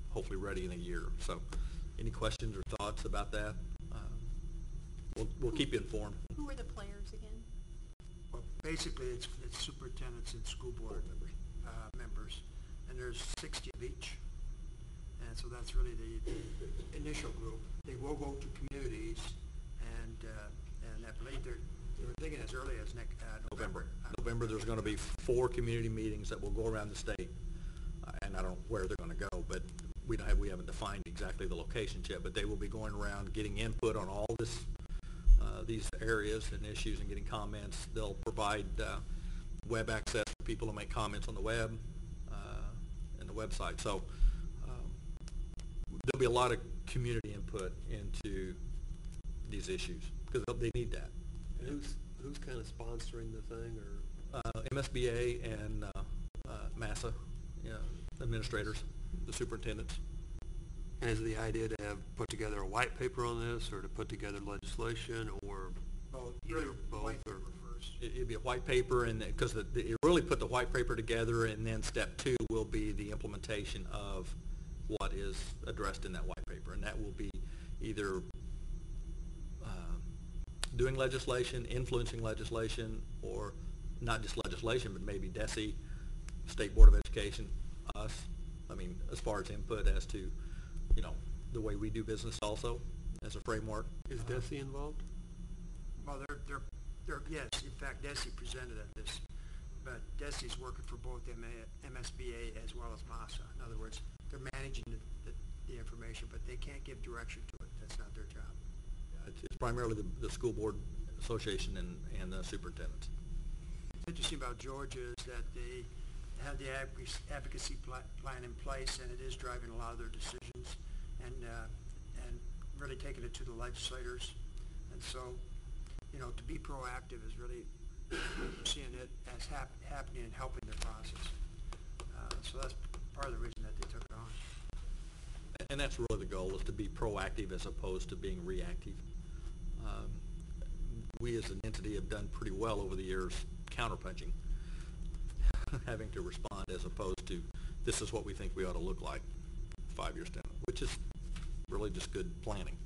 hopefully ready in a year. So any questions or thoughts about that? We'll keep you informed. Who are the players again? Well, basically, it's superintendents and school board members, and there's 60 of each. And so that's really the initial group. They will go to communities, and I believe they're thinking as early as next November. November, there's going to be 4 community meetings that will go around the state, and I don't know where they're going to go, but we haven't defined exactly the locations yet. But they will be going around getting input on all these areas and issues and getting comments. They'll provide web access for people to make comments on the web and the website. So there'll be a lot of community input into these issues because they need that. And who's kind of sponsoring the thing, or MSBA and MASA, administrators, the superintendents. and is the idea to put together a white paper on this, or to put together legislation, or Both. either both, White or? paper first. It'd be a white paper, and because you really put the white paper together, and then step 2 will be the implementation of what is addressed in that white paper, and that will be either doing legislation, influencing legislation, or not just legislation, but maybe DESE, State Board of Education, us. I mean, as far as input as to, the way we do business also as a framework. Is DESE involved? Well, they're yes. In fact, DESE presented at this, but DESE is working for both MSBA as well as MASA. In other words, they're managing the information, but they can't give direction to it. That's not their job. It's primarily the school board association and the superintendents. What's interesting about Georgia is that they have the advocacy plan in place, and it is driving a lot of their decisions, and really taking it to the legislators. And so, to be proactive is really seeing it as happening and helping their process. So that's part of the reason that they took it on. And that's really the goal, is to be proactive as opposed to being reactive. We as an entity have done pretty well over the years counterpunching, having to respond as opposed to, this is what we think we ought to look like 5 years down, which is really just good planning.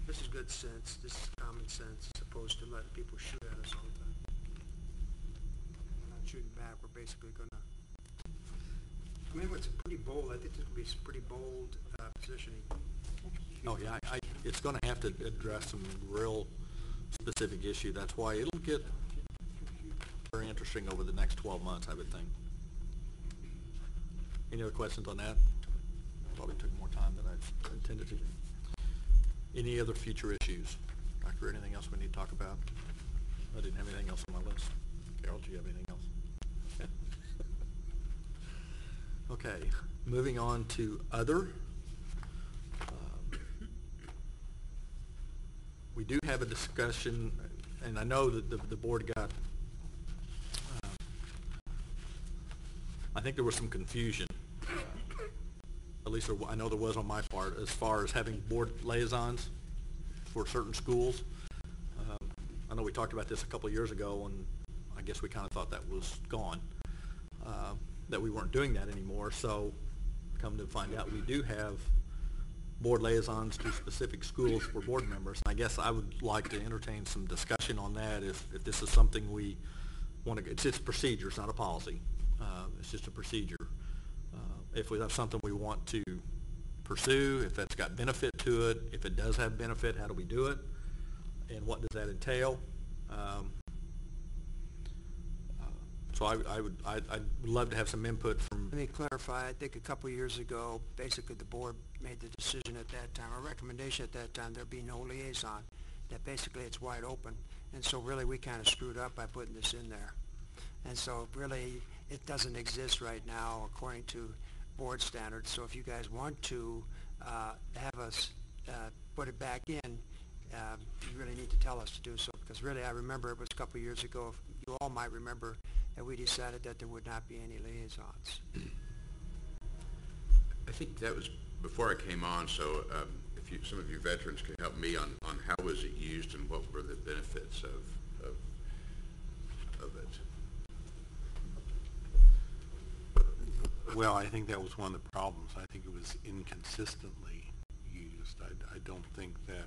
This is good sense, this is common sense, as opposed to letting people shoot at us all the time. We're not shooting back, we're basically gonna, I mean, it's pretty bold, I think this will be some pretty bold positioning. Oh, yeah, it's going to have to address some real specific issue. That's why it'll get very interesting over the next 12 months, I would think. Any other questions on that? Probably took more time than I intended to. Any other future issues? Doctor, anything else we need to talk about? I didn't have anything else on my list. Carol, do you have anything else? Okay, moving on to other. We do have a discussion, and I know that the board got, I think there was some confusion, at least I know there was on my part, as far as having board liaisons for certain schools. I know we talked about this a couple of years ago, and I guess we kind of thought that was gone, that we weren't doing that anymore. So come to find out, we do have board liaisons to specific schools for board members. And I guess I would like to entertain some discussion on that if this is something we want to, it's just procedure, it's not a policy. It's just a procedure. If we have something we want to pursue, if that's got benefit to it, if it does have benefit, how do we do it? And what does that entail? So I'd love to have some input from. Let me clarify, I think a couple of years ago, basically the board made the decision at that time, a recommendation at that time, there'd be no liaison, that basically it's wide open. And so really we kind of screwed up by putting this in there. And so really it doesn't exist right now according to board standards. So if you guys want to have us put it back in, you really need to tell us to do so. Because really I remember it was a couple of years ago, you all might remember, that we decided that there would not be any liaisons. I think that was before I came on, so if some of you veterans can help me on how was it used and what were the benefits of it. Well, I think that was one of the problems. I think it was inconsistently used. I don't think that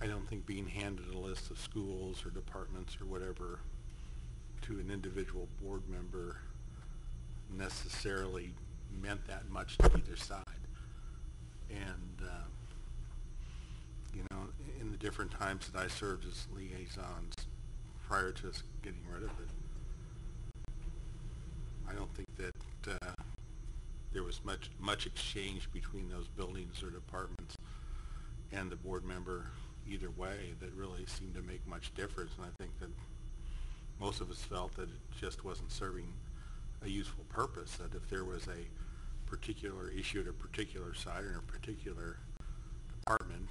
I don't think being handed a list of schools or departments or whatever to an individual board member necessarily meant that much to either side. And, you know, in the different times that I served as liaisons prior to us getting rid of it, I don't think that there was much exchange between those buildings or departments and the board member either way that really seemed to make much difference. And I think that most of us felt that it just wasn't serving a useful purpose, that if there was a particular issue at a particular site or a particular department,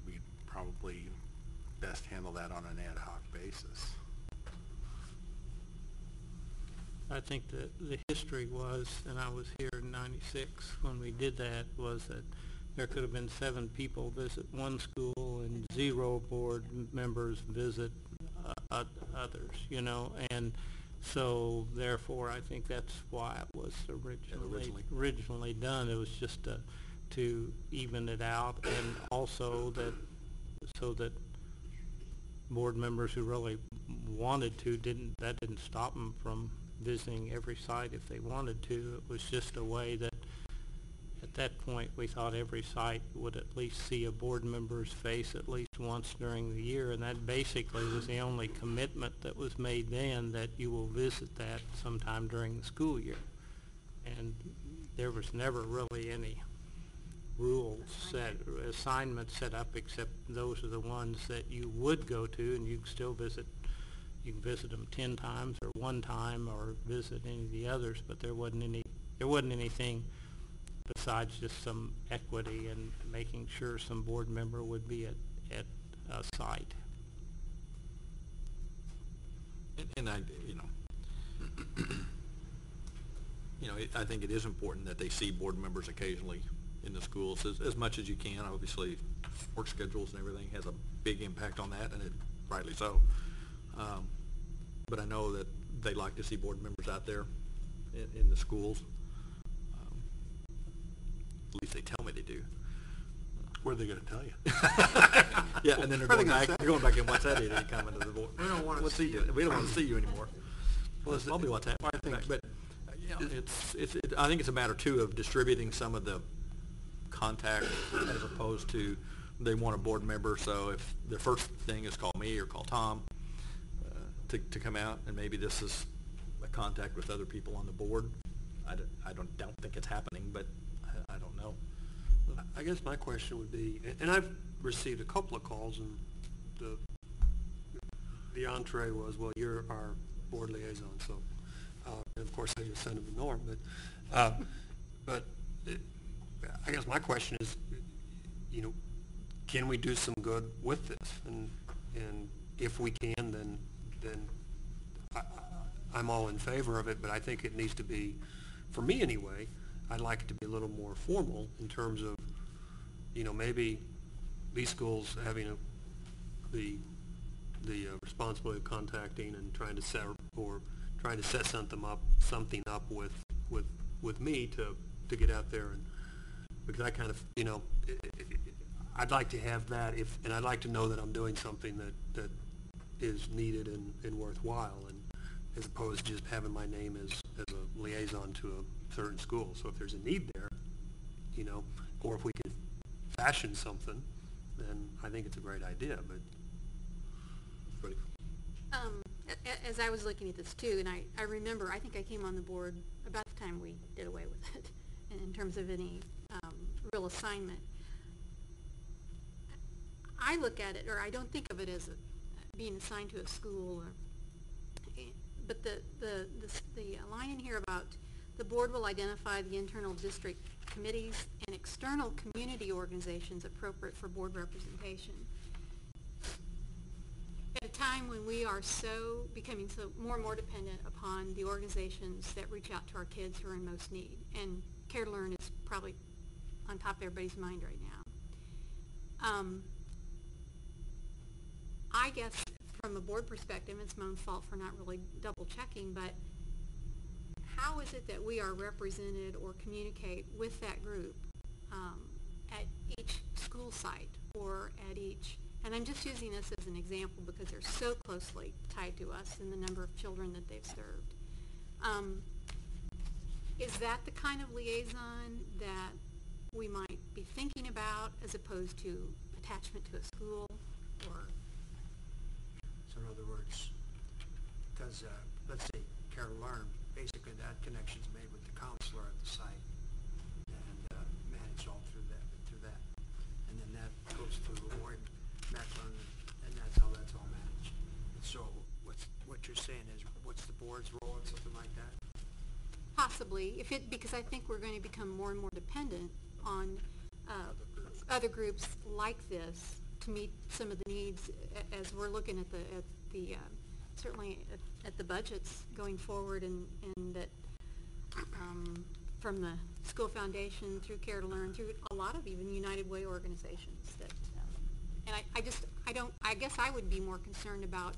we'd probably best handle that on an ad hoc basis. I think that the history was, and I was here in '96 when we did that, was that there could have been 7 people visit one school and 0 board members visit others, you know, and so therefore I think that's why it was originally done. It was just to even it out, and also that so that board members who really wanted to didn't stop them from visiting every site if they wanted to. It was just a way that at that point we thought every site would at least see a board member's face at least once during the year, and that basically was the only commitment that was made then, that you will visit that sometime during the school year. And there was never really any rules set, assignments set up, except those are the ones that you would go to, and you can still visit. You can visit them 10 times or 1 time, or visit any of the others, but there wasn't anything besides just some equity and making sure some board member would be at a site. And I, you know, I think it is important that they see board members occasionally in the schools as much as you can. Obviously, work schedules and everything has a big impact on that, and rightly so. But I know that they like to see board members out there in the schools. At least they tell me they do. What are they going to tell you? Yeah, and then they're going back and watch that idiot come into the board. We don't want to see you. We don't want to see you anymore. Well, that's probably what's happening. But I think it's a matter too of distributing some of the contact as opposed to they want a board member. So if the first thing is call me or call Tom to come out, and maybe this is a contact with other people on the board. I don't think it's happening, but I don't know. I guess my question would be, and I've received a couple of calls, and the entree was, well, you're our board liaison, so, and of course I just sent them to Norm, but I guess my question is, can we do some good with this? And if we can, then I'm all in favor of it, but I think it needs to be, for me anyway, I'd like it to be a little more formal in terms of, maybe these schools having the responsibility of contacting and trying to set something up with me to get out there, and because I kind of I'd like to have that and I'd like to know that I'm doing something that is needed and worthwhile, and as opposed to just having my name as a liaison to a certain school. So if there's a need there, or if we could fashion something, then I think it's a great idea. But as I was looking at this too, and I remember, I think I came on the board about the time we did away with it, and in terms of any real assignment. I look at it, or I don't think of it as being assigned to a school, but the line in here about the board will identify the internal district committees and external community organizations appropriate for board representation. At a time when we are becoming more and more dependent upon the organizations that reach out to our kids who are in most need, and Care to Learn is probably on top of everybody's mind right now. I guess from a board perspective, it's my own fault for not really double checking, but how is it that we are represented or communicate with that group at each school site or at each, and I'm just using this as an example because they're so closely tied to us in the number of children that they've served. Is that the kind of liaison that we might be thinking about as opposed to attachment to a school? Or so in other words, because let's say Care to Learn, basically that connection's made with the counselor at the site and managed all through that, and then that goes through Lloyd, Macklin, and that's how that's all managed. So what you're saying is, what's the board's role in something like that? Possibly, because I think we're going to become more and more dependent on other groups like this to meet some of the needs as we're looking at the certainly at the budgets going forward, and that from the school foundation through Care to Learn, through a lot of even United Way organizations that, and I guess I would be more concerned about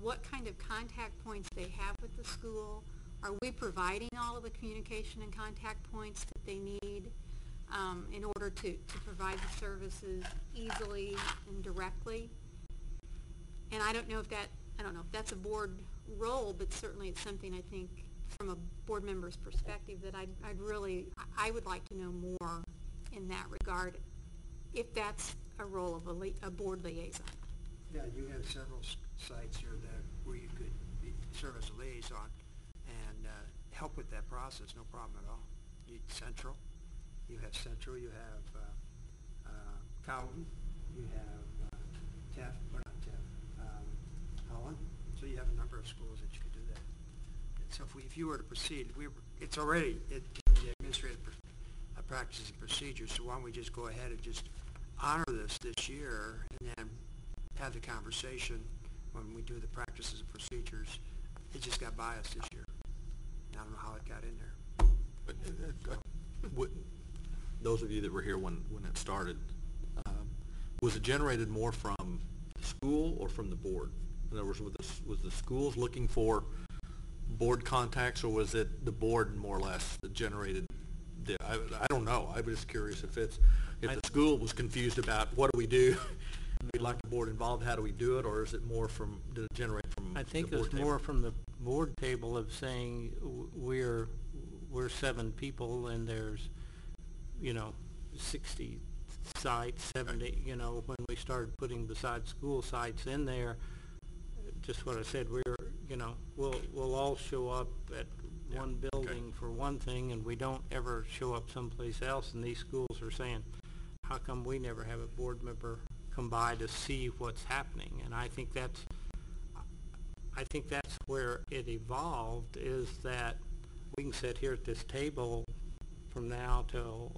what kind of contact points they have with the school. Are we providing all of the communication and contact points that they need in order to provide the services easily and directly? And I don't know if that's a board role, but certainly it's something I think from a board member's perspective that I would like to know more in that regard, if that's a role of a board liaison. Yeah, you have several sites here where you could serve as a liaison and help with that process, no problem at all. You have Central, you have Cowden, you have Holland, so you have a number of schools that you could do that. And so if you were to proceed, it's already in the administrative practices and procedures, so why don't we just go ahead and just honor this year and then have the conversation when we do the practices and procedures. It just got biased this year. I don't know how it got in there. Those of you that were here when it started, was it generated more from the school or from the board? In other words, was the schools looking for board contacts, or was it the board more or less that generated I don't know. I was just curious if the school was confused about what do we do, we'd like the board involved, how do we do it, or is it more did it generate from I think the it board was table? more from the board table of saying we're 7 people and there's, 60 sites, 70, when we started putting besides school sites in there, just what I said, we'll all show up at one building for one thing, and we don't ever show up someplace else, and these schools are saying, how come we never have a board member come by to see what's happening? And I think that's where it evolved, is that we can sit here at this table from now till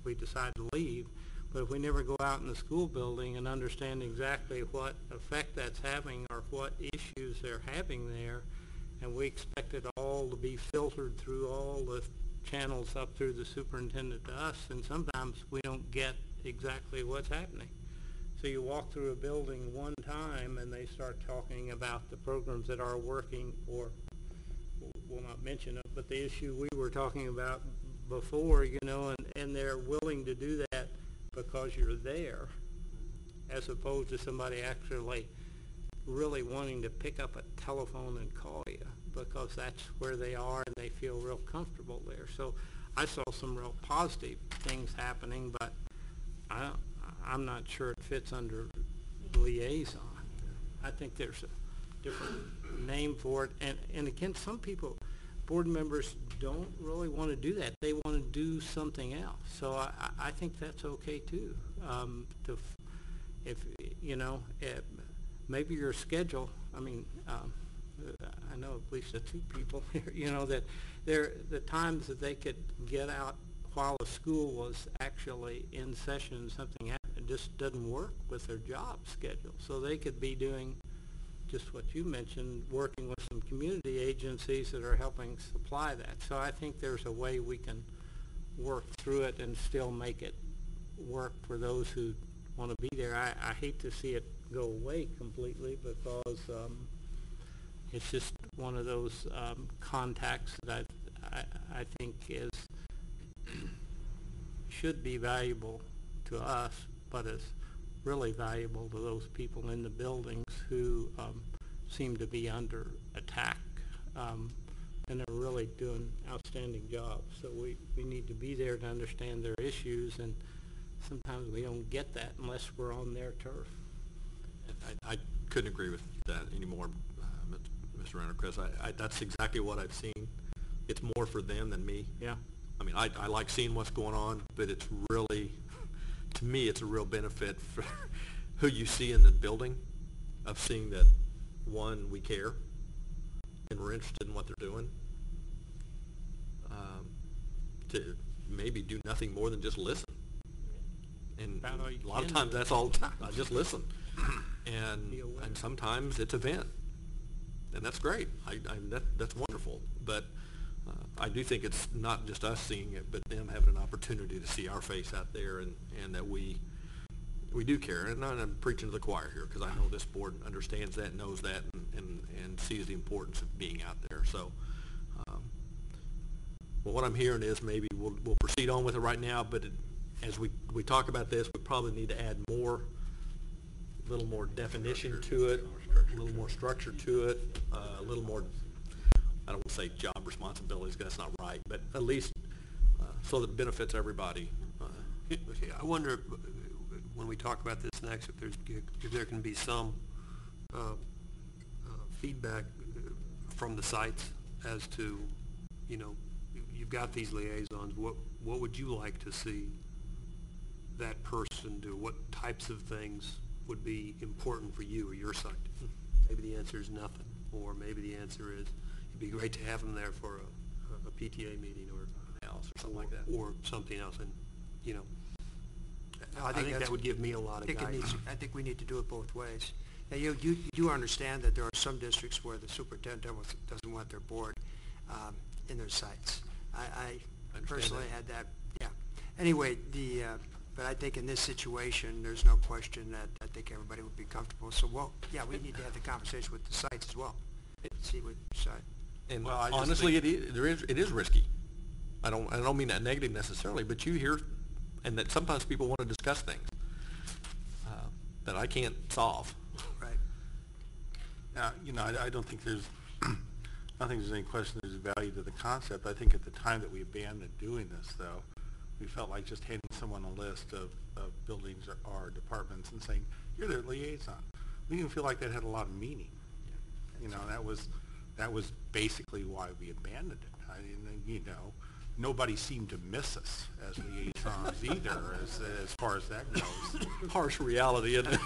we decide to leave, but if we never go out in the school building and understand exactly what effect that's having or what issues they're having there, and we expect it all to be filtered through all the channels up through the superintendent to us, and sometimes we don't get exactly what's happening. So you walk through a building one time and they start talking about the programs that are working, or we'll not mention it, but the issue we were talking about before, and they're willing to do that because you're there, as opposed to somebody actually really wanting to pick up a telephone and call you because that's where they are and they feel real comfortable there. So I saw some real positive things happening, but I'm not sure it fits under liaison. I think there's a different name for it. And again, some people, board members, don't really want to do that. They want to do something else. So I think that's okay too. If maybe your schedule, I know at least the 2 people here, that the times that they could get out while the school was actually in session and something happened, it just doesn't work with their job schedule. So they could be doing just what you mentioned, working with some community agencies that are helping supply that. So I think there's a way we can work through it and still make it work for those who want to be there. I hate to see it go away completely because it's just one of those contacts that I think should be valuable to us, but is really valuable to those people in the buildings who seem to be under attack, and they're really doing outstanding jobs. So we need to be there to understand their issues, and sometimes we don't get that unless we're on their turf. I couldn't agree with that anymore, Mr. Renner, because that's exactly what I've seen. It's more for them than me. Yeah. I like seeing what's going on, but it's really, to me, it's a real benefit for who you see in the building, of seeing that, one, we care and we're interested in what they're doing, to maybe do nothing more than just listen. And a lot of times that's all the time. I just listen. And sometimes it's a vent. And that's great. That's wonderful. But I do think it's not just us seeing it, but them having an opportunity to see our face out there, and that we do care. And I'm preaching to the choir here, because I know this board understands that, knows that, and sees the importance of being out there. So well, what I'm hearing is maybe we'll proceed on with it right now, but as we talk about this, we probably need to add a little more definition to it, a little more structure to it, a little more, I don't want to say job responsibilities, because that's not right, but at least so that it benefits everybody. I wonder, when we talk about this next, if there can be some feedback from the sites as to, you've got these liaisons, what would you like to see that person do? What types of things would be important for you or your site? Maybe the answer is nothing, or maybe the answer is it'd be great to have them there for a PTA meeting or something like that, or something else. And I think that would give me a lot of guidance. I think we need to do it both ways. Now, you do understand that there are some districts where the superintendent doesn't want their board in their sites. I understand personally that. had that, yeah. Anyway, but I think in this situation, there's no question that I think everybody would be comfortable. So, well, yeah, we need to have the conversation with the sites as well, see what side. And Well, I just honestly, it is risky. I don't mean that negative necessarily, but you hear, and that sometimes people want to discuss things that I can't solve. Right. I don't think there's, I don't think there's any question there's value to the concept. I think at the time that we abandoned doing this, though, we felt like just handing someone a list of buildings or departments and saying, you're their liaison. We didn't feel like that had a lot of meaning. That was basically why we abandoned it. Nobody seemed to miss us as liaisons either, as far as that goes. Harsh reality, isn't it?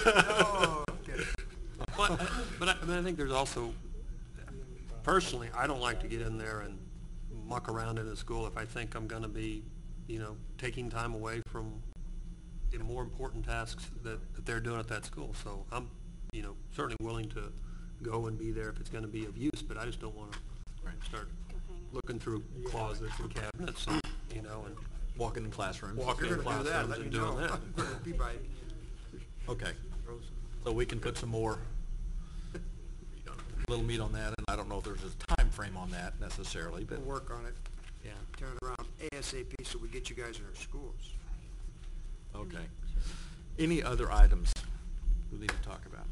Oh, okay. But I think there's also, personally, I don't like to get in there and muck around in a school if I think I'm going to be, taking time away from the more important tasks that they're doing at that school. So I'm, certainly willing to go and be there if it's going to be of use, but I just don't want to start looking through closets and cabinets and, and Walking in classrooms. walking in classrooms and doing that. Be by. Okay. So we can put some more, little meat on that, and I don't know if there's a time frame on that necessarily, but. We'll work on it, Yeah. turn it around ASAP so we get you guys in our schools. Okay. Any other items we need to talk about?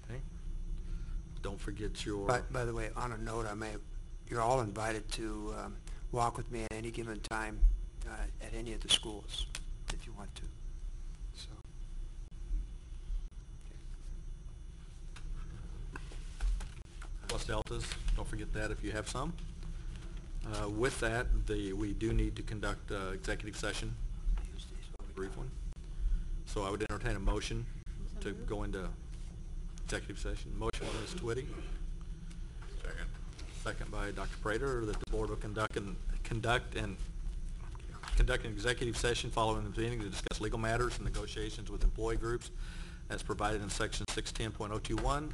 Okay. Don't forget your. By the way, on a note, you're all invited to walk with me at any given time at any of the schools, if you want to. So. Plus deltas, don't forget that if you have some. With that, we do need to conduct executive session, a brief one. So I would entertain a motion to go into executive session. Motion by Ms. Twitty. Second. Second by Dr. Prater, that the board will conduct an executive session following the meeting to discuss legal matters and negotiations with employee groups as provided in section 610.021, 1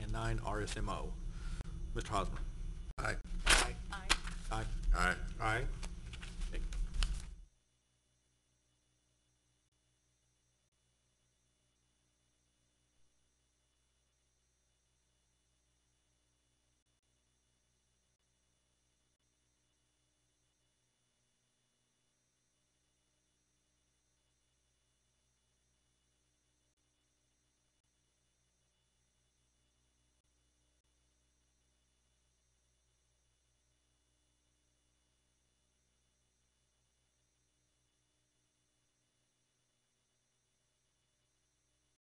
and 9 RSMO. Mr. Hosmer. Aye. Aye. Aye. Aye.